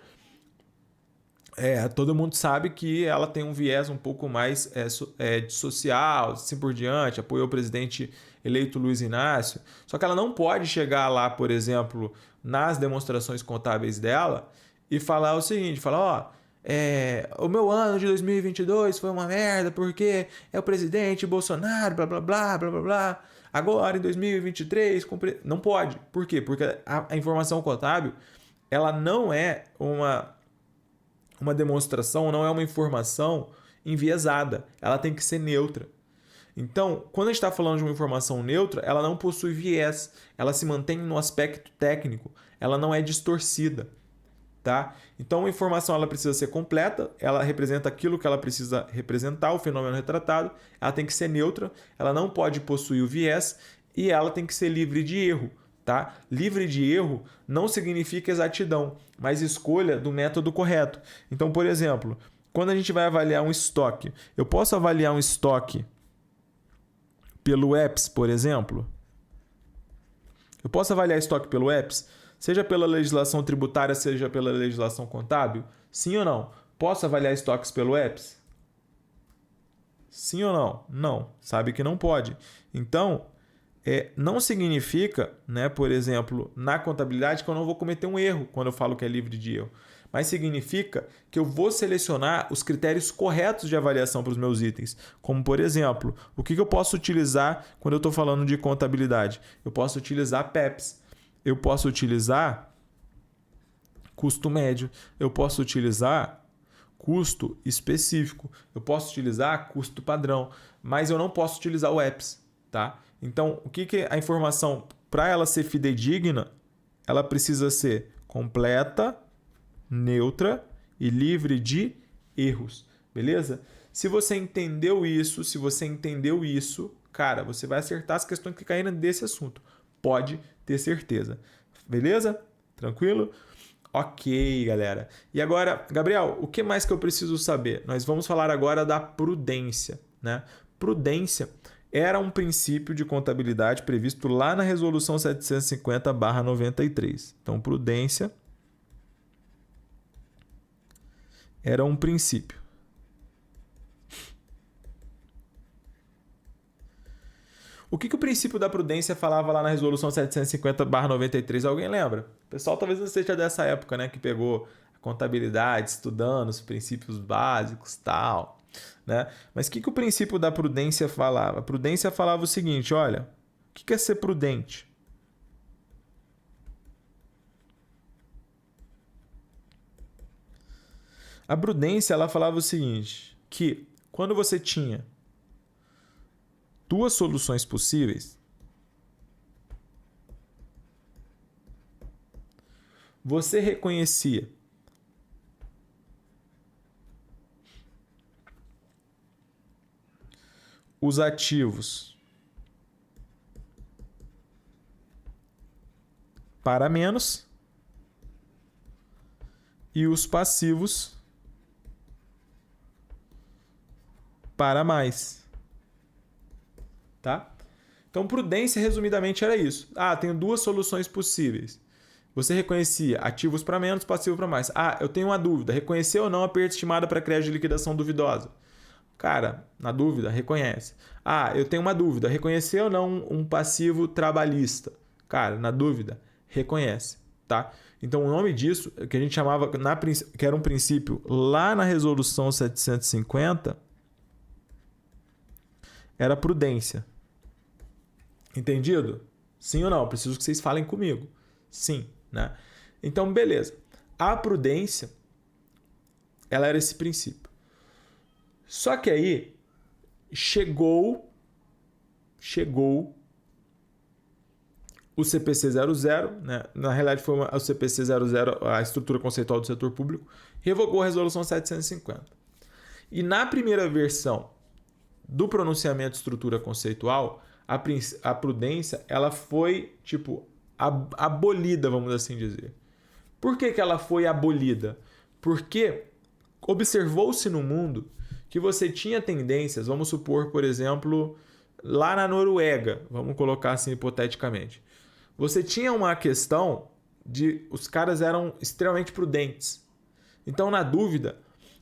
todo mundo sabe que ela tem um viés um pouco mais social, assim por diante, apoiou o presidente eleito Luiz Inácio. Só que ela não pode chegar lá, por exemplo, nas demonstrações contábeis dela e falar o seguinte, o meu ano de 2022 foi uma merda porque é o presidente Bolsonaro, blá, blá, blá, blá, blá, blá. Agora, em 2023, não pode. Por quê? Porque a informação contábil, ela não é uma demonstração, não é uma informação enviesada. Ela tem que ser neutra. Então, quando a gente está falando de uma informação neutra, ela não possui viés, ela se mantém no aspecto técnico, ela não é distorcida, tá? Então, a informação ela precisa ser completa, ela representa aquilo que ela precisa representar, o fenômeno retratado, ela tem que ser neutra, ela não pode possuir o viés e ela tem que ser livre de erro, tá? Livre de erro não significa exatidão, mas escolha do método correto. Então, por exemplo, quando a gente vai avaliar um estoque, eu posso avaliar um estoque pelo EPS, por exemplo? Eu posso avaliar estoque pelo EPS, seja pela legislação tributária, seja pela legislação contábil? Sim ou não? Posso avaliar estoques pelo EPS? Sim ou não? Não. Sabe que não pode. Então, não significa, né, por exemplo, na contabilidade que eu não vou cometer um erro quando eu falo que é livre de erro. Mas significa que eu vou selecionar os critérios corretos de avaliação para os meus itens. Como, por exemplo, o que eu posso utilizar quando eu estou falando de contabilidade? Eu posso utilizar PEPs, eu posso utilizar custo médio, eu posso utilizar custo específico, eu posso utilizar custo padrão, mas eu não posso utilizar o EPS, tá? Então, o que a informação, para ela ser fidedigna, ela precisa ser completa, neutra e livre de erros, beleza? Se você entendeu isso, cara, você vai acertar as questões que caíram desse assunto. Pode ter certeza. Beleza? Tranquilo? Ok, galera. E agora, Gabriel, o que mais que eu preciso saber? Nós vamos falar agora da prudência, né? Prudência era um princípio de contabilidade previsto lá na Resolução 750/93. Então, prudência era um princípio. O que o princípio da prudência falava lá na Resolução 750/93? Alguém lembra? O pessoal talvez não seja dessa época, né? Que pegou a contabilidade, estudando os princípios básicos e tal, né? Mas o que o princípio da prudência falava? A prudência falava o seguinte, olha, o que é ser prudente? A prudência, ela falava o seguinte, que quando você tinha duas soluções possíveis, você reconhecia os ativos para menos e os passivos para mais, tá? Então, prudência, resumidamente, era isso. Tenho duas soluções possíveis. Você reconhecia ativos para menos, passivo para mais. Eu tenho uma dúvida. Reconhecer ou não a perda estimada para crédito de liquidação duvidosa? Cara, na dúvida, reconhece. Eu tenho uma dúvida. Reconhecer ou não um passivo trabalhista? Cara, na dúvida, reconhece, tá? Então, o nome disso, que a gente chamava, que era um princípio lá na Resolução 750, era prudência. Entendido? Sim ou não? Preciso que vocês falem comigo. Sim, né? Então, beleza. A prudência, ela era esse princípio. Só que aí chegou o CPC 00, né? Na realidade foi o CPC 00, a estrutura conceitual do setor público, revogou a Resolução 750. E na primeira versão do pronunciamento de estrutura conceitual, a prudência ela foi abolida, vamos assim dizer. Por que ela foi abolida? Porque observou-se no mundo que você tinha tendências, vamos supor, por exemplo, lá na Noruega, vamos colocar assim hipoteticamente, você tinha uma questão de os caras eram extremamente prudentes. Então, na dúvida,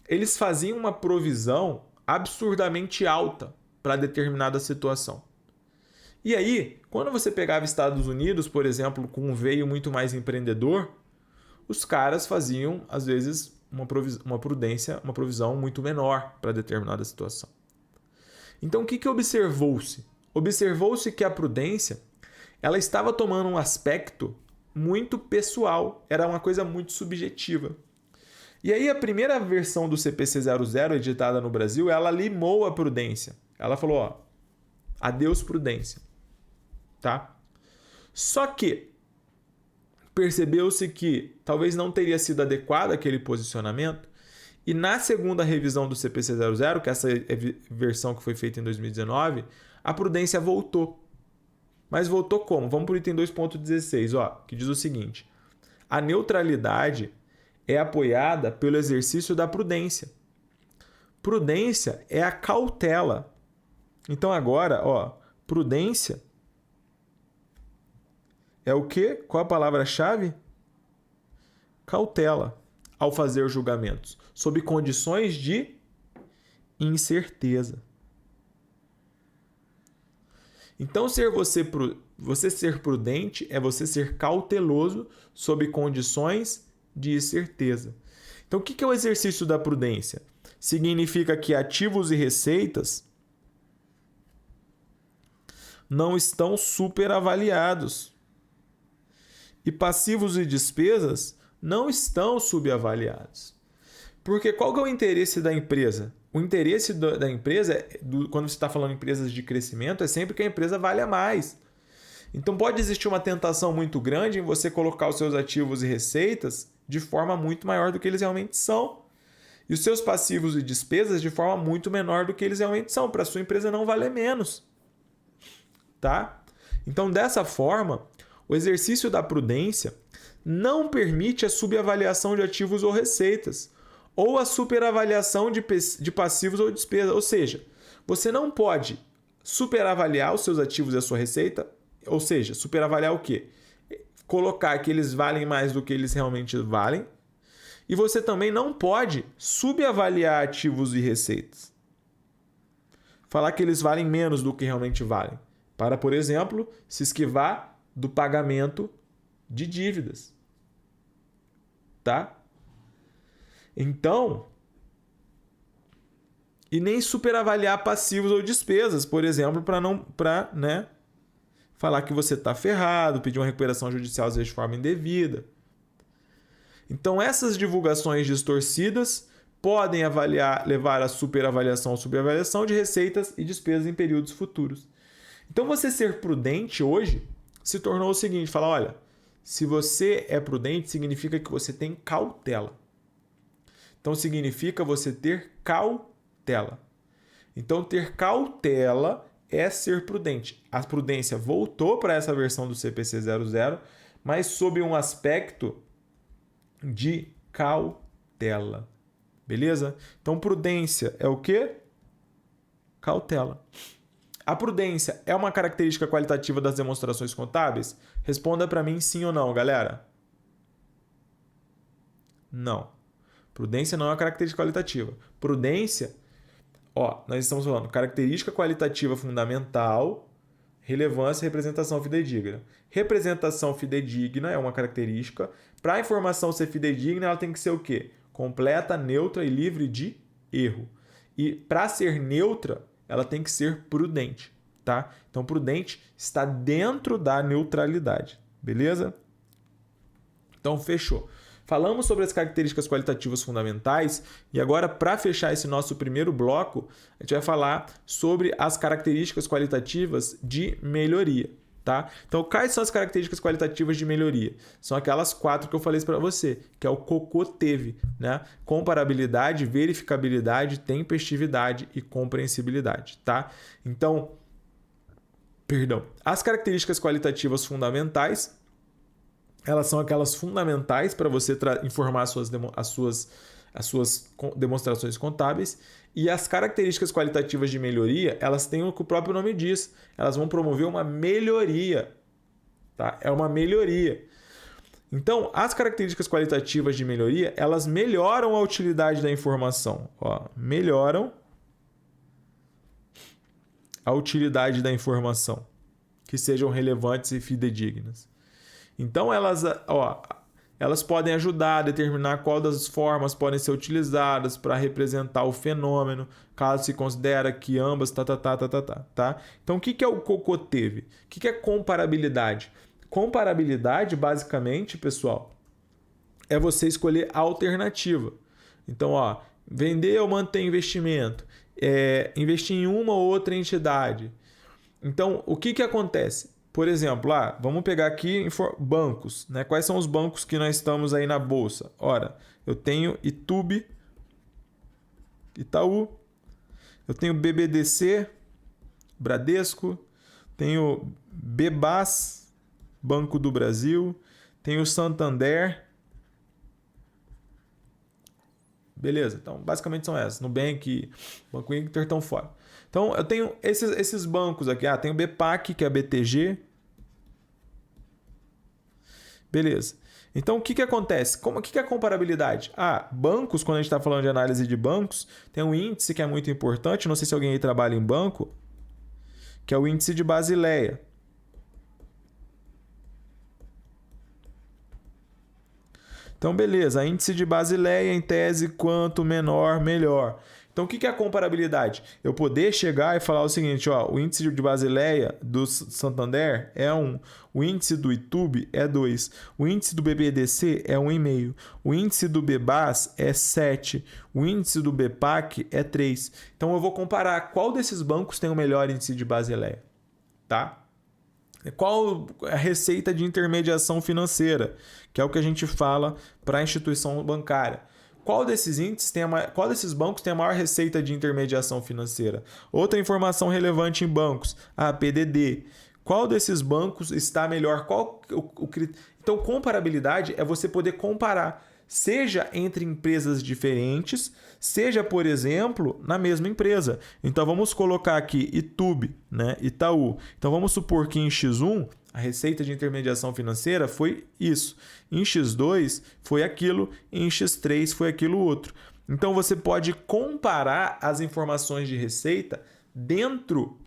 eles faziam uma provisão absurdamente alta para determinada situação. E aí, quando você pegava Estados Unidos, por exemplo, com um veio muito mais empreendedor, os caras faziam, às vezes, uma provisão muito menor para determinada situação. Então, o que observou-se? Observou-se que a prudência ela estava tomando um aspecto muito pessoal, era uma coisa muito subjetiva. E aí, a primeira versão do CPC 00, editada no Brasil, ela limou a prudência. Ela falou, adeus prudência. Tá? Só que percebeu-se que talvez não teria sido adequado aquele posicionamento e na segunda revisão do CPC 00, que essa é a versão que foi feita em 2019, a prudência voltou. Mas voltou como? Vamos para o item 2.16, que diz o seguinte: a neutralidade é apoiada pelo exercício da prudência. Prudência é a cautela. Então agora, prudência é o quê? Qual a palavra-chave? Cautela ao fazer julgamentos, sob condições de incerteza. Então, você ser prudente é você ser cauteloso sob condições de incerteza. Então, o que é o exercício da prudência? Significa que ativos e receitas não estão superavaliados. E passivos e despesas não estão subavaliados. Porque qual que é o interesse da empresa? O interesse da empresa, quando você está falando em empresas de crescimento, é sempre que a empresa valha mais. Então pode existir uma tentação muito grande em você colocar os seus ativos e receitas de forma muito maior do que eles realmente são. E os seus passivos e despesas de forma muito menor do que eles realmente são, para a sua empresa não valer menos. Tá? Então, dessa forma, o exercício da prudência não permite a subavaliação de ativos ou receitas, ou a superavaliação de passivos ou despesas. Ou seja, você não pode superavaliar os seus ativos e a sua receita, ou seja, superavaliar o quê? Colocar que eles valem mais do que eles realmente valem, e você também não pode subavaliar ativos e receitas. Falar que eles valem menos do que realmente valem, para, por exemplo, se esquivar do pagamento de dívidas. Tá? Então, e nem superavaliar passivos ou despesas, por exemplo, para falar que você está ferrado, pedir uma recuperação judicial às vezes de forma indevida. Então, essas divulgações distorcidas podem levar à superavaliação ou subavaliação de receitas e despesas em períodos futuros. Então, você ser prudente hoje se tornou o seguinte, falar, olha, Se você é prudente, significa que você tem cautela. Então, significa você ter cautela. Então, ter cautela é ser prudente. A prudência voltou para essa versão do CPC 00, mas sob um aspecto de cautela. Beleza? Então, prudência é o quê? Cautela. A prudência é uma característica qualitativa das demonstrações contábeis? Responda para mim sim ou não, galera. Não. Prudência não é uma característica qualitativa. Prudência, nós estamos falando característica qualitativa fundamental, relevância e representação fidedigna. Representação fidedigna é uma característica. Para a informação ser fidedigna, ela tem que ser o quê? Completa, neutra e livre de erro. E para ser neutra, ela tem que ser prudente, tá? Então, prudente está dentro da neutralidade, beleza? Então, fechou. Falamos sobre as características qualitativas fundamentais e agora, para fechar esse nosso primeiro bloco, a gente vai falar sobre as características qualitativas de melhoria, tá? Então, quais são as características qualitativas de melhoria? São aquelas 4 que eu falei para você, que é o COCO-TEVE, né? Comparabilidade, verificabilidade, tempestividade e compreensibilidade, tá? Então, as características qualitativas fundamentais, elas são aquelas fundamentais para você informar as suas demonstrações contábeis. E as características qualitativas de melhoria, elas têm o que o próprio nome diz. Elas vão promover uma melhoria. Tá? É uma melhoria. Então, as características qualitativas de melhoria, elas melhoram a utilidade da informação. Melhoram a utilidade da informação. Que sejam relevantes e fidedignas. Então, elas podem ajudar a determinar qual das formas podem ser utilizadas para representar o fenômeno, caso se considere que ambas, tá? Então, o que é o COCO-TEVE? O que é comparabilidade? Comparabilidade, basicamente, pessoal, é você escolher a alternativa. Então, vender ou manter investimento, investir em uma ou outra entidade. Então, o que acontece? Por exemplo, vamos pegar aqui bancos, né? Quais são os bancos que nós estamos aí na bolsa? Ora, eu tenho Itube, Itaú, eu tenho BBDC, Bradesco, tenho Bebas, Banco do Brasil, tenho Santander. Beleza, então basicamente são essas. Nubank, Banco Inter estão fora. Então eu tenho esses bancos aqui. Tem o BPAC, que é a BTG. Beleza. Então o que acontece? O que é a comparabilidade? Bancos, quando a gente está falando de análise de bancos, tem um índice que é muito importante. Não sei se alguém aí trabalha em banco, que é o índice de Basileia. Então, beleza, índice de Basileia, em tese, quanto menor, melhor. Então, o que é a comparabilidade? Eu poder chegar e falar o seguinte, o índice de Basileia do Santander é 1, o índice do Itube é 2, o índice do BBDC é 1,5, o índice do Bebas é 7, o índice do BPAC é 3. Então, eu vou comparar qual desses bancos tem o melhor índice de Basileia, tá? Qual a receita de intermediação financeira, que é o que a gente fala para a instituição bancária. Qual desses bancos tem a maior receita de intermediação financeira? Outra informação relevante em bancos, a PDD. Qual desses bancos está melhor? Então, comparabilidade é você poder comparar, seja entre empresas diferentes, seja, por exemplo, na mesma empresa. Então, vamos colocar aqui Itube, né? Itaú. Então, vamos supor que em X1, a receita de intermediação financeira foi isso. Em X2 foi aquilo, em X3 foi aquilo outro. Então, você pode comparar as informações de receita dentro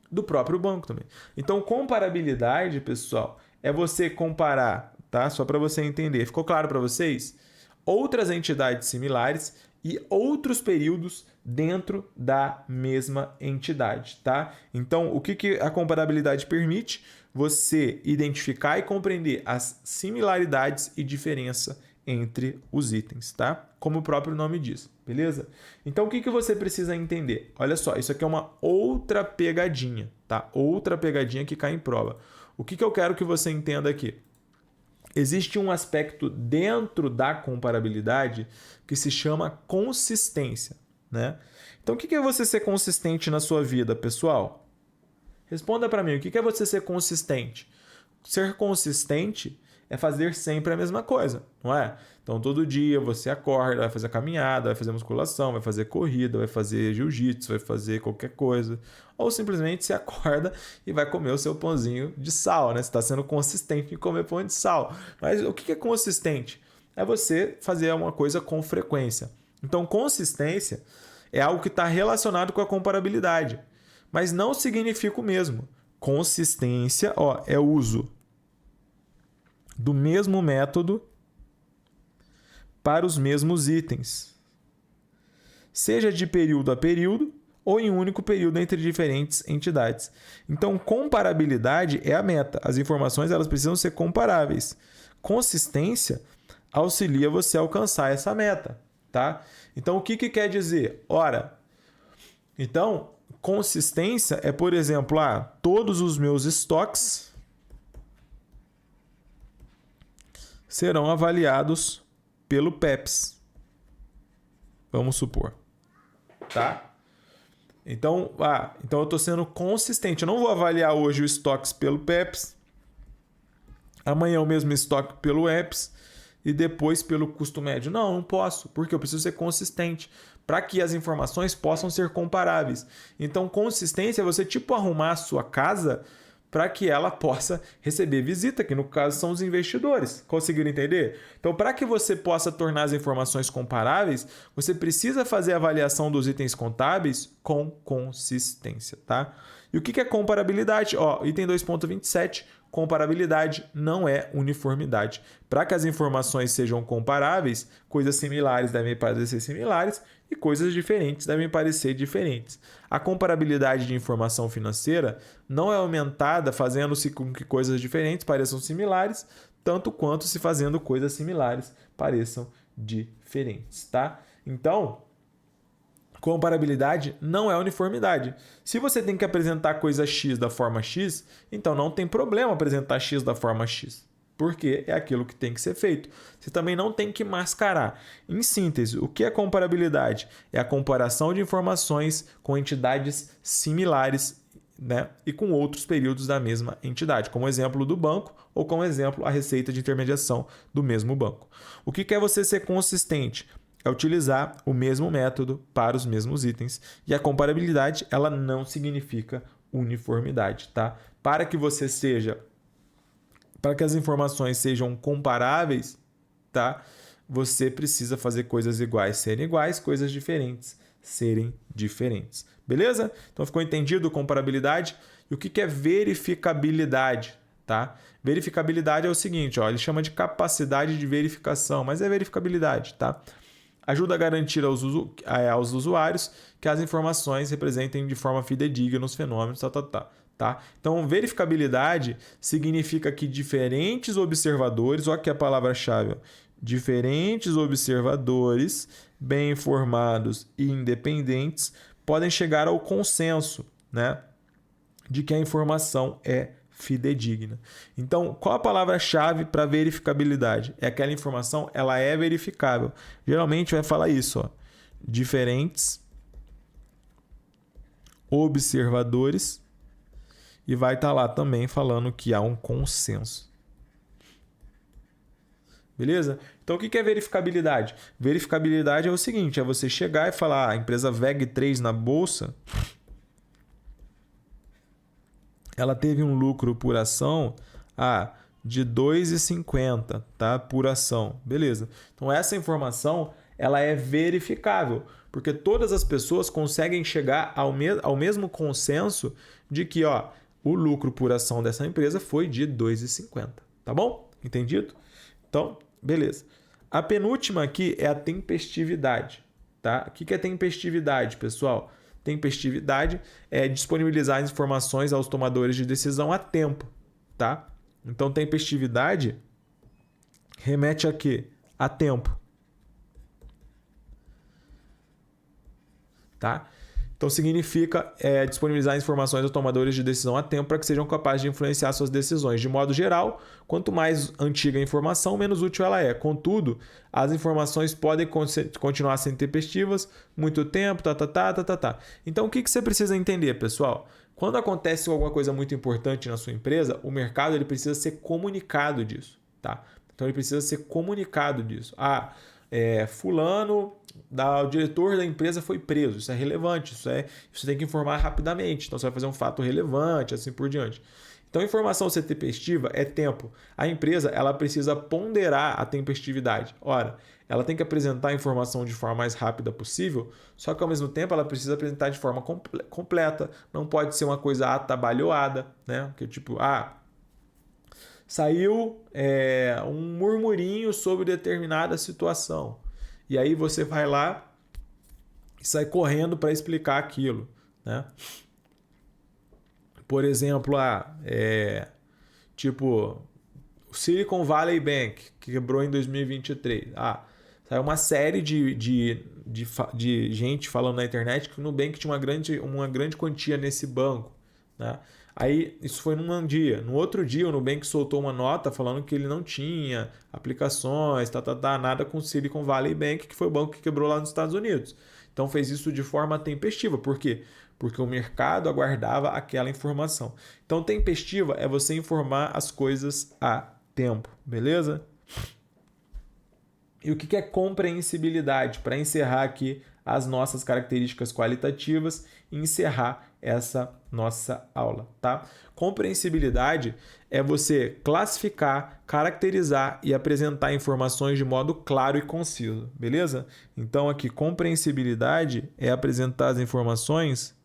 do próprio banco também. Então, comparabilidade, pessoal, é você comparar, tá? Só para você entender. Ficou claro para vocês? Outras entidades similares e outros períodos dentro da mesma entidade, tá? Então, o que a comparabilidade permite? Você identificar e compreender as similaridades e diferença entre os itens, tá? Como o próprio nome diz, beleza? Então, o que você precisa entender? Olha só, isso aqui é uma outra pegadinha, tá? Outra pegadinha que cai em prova. O que eu quero que você entenda aqui? existe um aspecto dentro da comparabilidade que se chama consistência, né? Então, o que é você ser consistente na sua vida, pessoal? Responda para mim, o que é você ser consistente? Ser consistente é fazer sempre a mesma coisa, não é? Então, todo dia você acorda, vai fazer caminhada, vai fazer musculação, vai fazer corrida, vai fazer jiu-jitsu, vai fazer qualquer coisa. Ou simplesmente você acorda e vai comer o seu pãozinho de sal, né? Você está sendo consistente em comer pão de sal. Mas o que é consistente? É você fazer uma coisa com frequência. Então, consistência é algo que está relacionado com a comparabilidade, mas não significa o mesmo. Consistência, é o uso do mesmo método para os mesmos itens, seja de período a período ou em um único período entre diferentes entidades. Então, comparabilidade é a meta. As informações elas precisam ser comparáveis. Consistência auxilia você a alcançar essa meta, tá? Então, o que quer dizer? Ora, então, consistência é, por exemplo, todos os meus estoques serão avaliados pelo PEPS. Vamos supor. Tá? Então eu estou sendo consistente. Eu não vou avaliar hoje o estoques pelo PEPS, amanhã o mesmo estoque pelo EPS e depois pelo custo médio. Não posso, porque eu preciso ser consistente para que as informações possam ser comparáveis. Então, consistência é você arrumar a sua casa para que ela possa receber visita, que no caso são os investidores. Conseguiram entender? Então, para que você possa tornar as informações comparáveis, você precisa fazer a avaliação dos itens contábeis com consistência, tá? E o que é comparabilidade? Item 2.27, comparabilidade não é uniformidade. Para que as informações sejam comparáveis, coisas similares devem parecer similares e coisas diferentes devem parecer diferentes. A comparabilidade de informação financeira não é aumentada fazendo-se com que coisas diferentes pareçam similares, tanto quanto se fazendo coisas similares pareçam diferentes, tá? Então, comparabilidade não é uniformidade. Se você tem que apresentar coisa X da forma X, então não tem problema apresentar X da forma X, porque é aquilo que tem que ser feito. Você também não tem que mascarar. Em síntese, o que é comparabilidade? É a comparação de informações com entidades similares, né? E com outros períodos da mesma entidade, como exemplo do banco ou como exemplo a receita de intermediação do mesmo banco. O que é você ser consistente? É utilizar o mesmo método para os mesmos itens. E a comparabilidade, ela não significa uniformidade, tá? Para que as informações sejam comparáveis, tá? Você precisa fazer coisas iguais serem iguais, coisas diferentes serem diferentes. Beleza? Então ficou entendido comparabilidade? E o que é verificabilidade? Tá? Verificabilidade é o seguinte, ele chama de capacidade de verificação, mas é verificabilidade, tá? Ajuda a garantir aos usuários que as informações representem de forma fidedigna os fenômenos, tá? Então, verificabilidade significa que diferentes observadores, olha aqui a palavra-chave, diferentes observadores bem informados e independentes podem chegar ao consenso, né, de que a informação é fidedigna. Então, qual a palavra-chave para verificabilidade? É aquela informação, ela é verificável. Geralmente vai falar isso, diferentes observadores e vai estar lá também falando que há um consenso. Beleza? Então, o que é verificabilidade? Verificabilidade é o seguinte, é você chegar e falar, a empresa VEG3 na bolsa, ela teve um lucro por ação de 2,50, tá? Por ação. Beleza. Então, essa informação ela é verificável, porque todas as pessoas conseguem chegar ao mesmo consenso de que o lucro por ação dessa empresa foi de 2,50. Tá bom? Entendido? Então, beleza. A penúltima aqui é a tempestividade. Tá? O que é tempestividade, pessoal? Tempestividade é disponibilizar as informações aos tomadores de decisão a tempo, tá? Então, tempestividade remete a quê? A tempo. Tá? Então, significa disponibilizar informações aos tomadores de decisão a tempo para que sejam capazes de influenciar suas decisões. De modo geral, quanto mais antiga a informação, menos útil ela é. Contudo, as informações podem continuar sendo intempestivas, muito tempo, Então, o que você precisa entender, pessoal? Quando acontece alguma coisa muito importante na sua empresa, o mercado ele precisa ser comunicado disso. Tá? Então, ele precisa ser comunicado disso. Fulano, o diretor da empresa foi preso. Isso é relevante, isso tem que informar rapidamente. Então, você vai fazer um fato relevante, assim por diante. Então, informação ser tempestiva é tempo. A empresa ela precisa ponderar a tempestividade. Ora, ela tem que apresentar a informação de forma mais rápida possível, só que ao mesmo tempo ela precisa apresentar de forma completa. Não pode ser uma coisa atabalhoada, né? Que tipo, saiu um murmurinho sobre determinada situação. E aí você vai lá e sai correndo para explicar aquilo, né? Por exemplo, tipo o Silicon Valley Bank, que quebrou em 2023. Saiu uma série de gente falando na internet que o Nubank tinha uma grande quantia nesse banco, né? Aí, isso foi num dia. No outro dia, o Nubank soltou uma nota falando que ele não tinha aplicações, nada com o Silicon Valley Bank, que foi o banco que quebrou lá nos Estados Unidos. Então, fez isso de forma tempestiva. Por quê? Porque o mercado aguardava aquela informação. Então, tempestiva é você informar as coisas a tempo, beleza? E o que é compreensibilidade? Para encerrar aqui as nossas características qualitativas e encerrar essa nossa aula, tá? Compreensibilidade é você classificar, caracterizar e apresentar informações de modo claro e conciso, beleza? Então aqui, compreensibilidade é apresentar as informações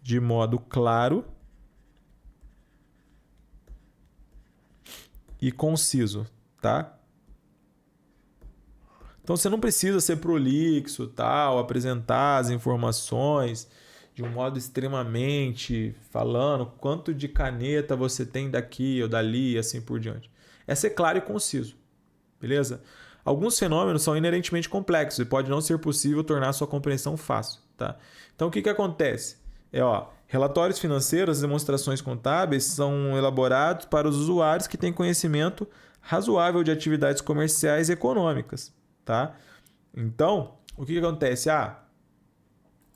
de modo claro e conciso, tá? Então você não precisa ser prolixo, apresentar as informações de um modo extremamente falando quanto de caneta você tem daqui ou dali e assim por diante. É ser claro e conciso, beleza? Alguns fenômenos são inerentemente complexos e pode não ser possível tornar sua compreensão fácil, tá? Então o que acontece? Relatórios financeiros, demonstrações contábeis são elaborados para os usuários que têm conhecimento razoável de atividades comerciais e econômicas. Tá? Então, o que acontece?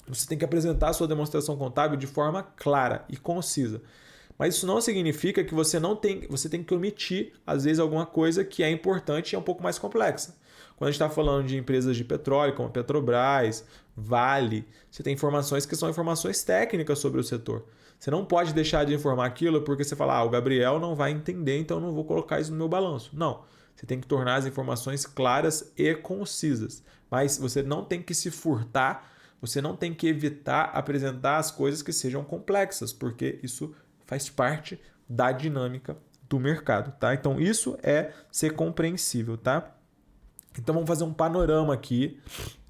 Você tem que apresentar a sua demonstração contábil de forma clara e concisa. Mas isso não significa que você tem que omitir, às vezes, alguma coisa que é importante e é um pouco mais complexa. Quando a gente está falando de empresas de petróleo, como a Petrobras, Vale, você tem informações que são informações técnicas sobre o setor. Você não pode deixar de informar aquilo porque você fala, o Gabriel não vai entender, então eu não vou colocar isso no meu balanço. Não. Você tem que tornar as informações claras e concisas. Mas você não tem que se furtar, você não tem que evitar apresentar as coisas que sejam complexas, porque isso faz parte da dinâmica do mercado, tá? Então, isso é ser compreensível, tá? Então, vamos fazer um panorama aqui,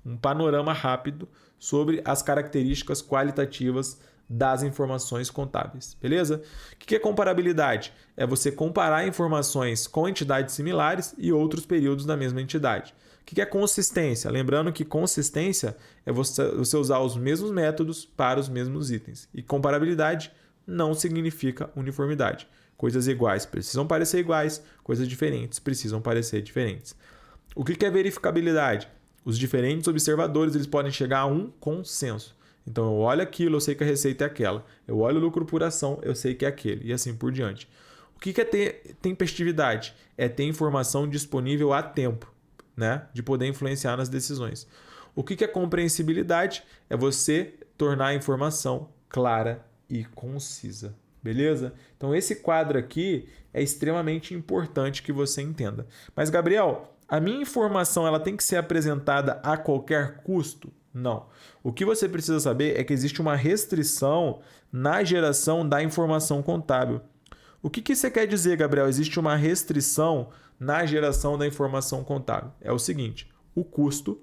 um panorama rápido sobre as características qualitativas das informações contábeis, beleza? O que é comparabilidade? É você comparar informações com entidades similares e outros períodos da mesma entidade. O que é consistência? Lembrando que consistência é você usar os mesmos métodos para os mesmos itens. E comparabilidade não significa uniformidade. Coisas iguais precisam parecer iguais, coisas diferentes precisam parecer diferentes. O que é verificabilidade? Os diferentes observadores eles podem chegar a um consenso. Então, eu olho aquilo, eu sei que a receita é aquela. Eu olho o lucro por ação, eu sei que é aquele. E assim por diante. O que é ter tempestividade? É ter informação disponível a tempo, né? De poder influenciar nas decisões. O que é compreensibilidade? É você tornar a informação clara e concisa. Beleza? Então, esse quadro aqui é extremamente importante que você entenda. Mas, Gabriel, a minha informação ela tem que ser apresentada a qualquer custo? Não. O que você precisa saber é que existe uma restrição na geração da informação contábil. O que você quer dizer, Gabriel? Existe uma restrição na geração da informação contábil. É o seguinte, o custo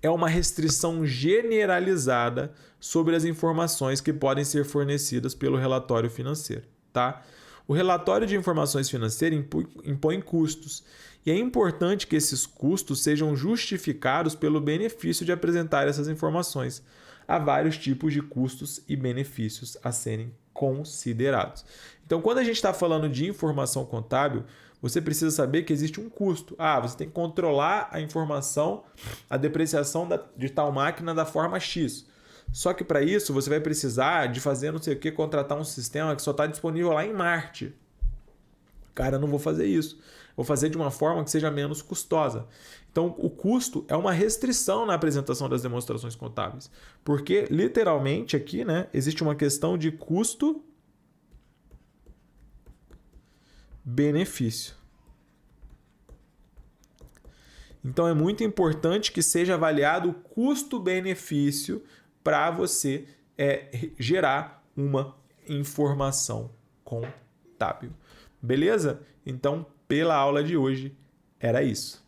é uma restrição generalizada sobre as informações que podem ser fornecidas pelo relatório financeiro, tá? O relatório de informações financeiras impõe custos e é importante que esses custos sejam justificados pelo benefício de apresentar essas informações. há vários tipos de custos e benefícios a serem considerados. Então, quando a gente está falando de informação contábil, você precisa saber que existe um custo. Você tem que controlar a informação, a depreciação de tal máquina da forma X. Só que para isso você vai precisar de fazer não sei o que, contratar um sistema que só está disponível lá em Marte. Cara, eu não vou fazer isso. Vou fazer de uma forma que seja menos custosa. Então, o custo é uma restrição na apresentação das demonstrações contábeis. Porque, literalmente, aqui, né, existe uma questão de custo-benefício. Então, é muito importante que seja avaliado o custo-benefício para você gerar uma informação contábil. Beleza? Então, pela aula de hoje, era isso.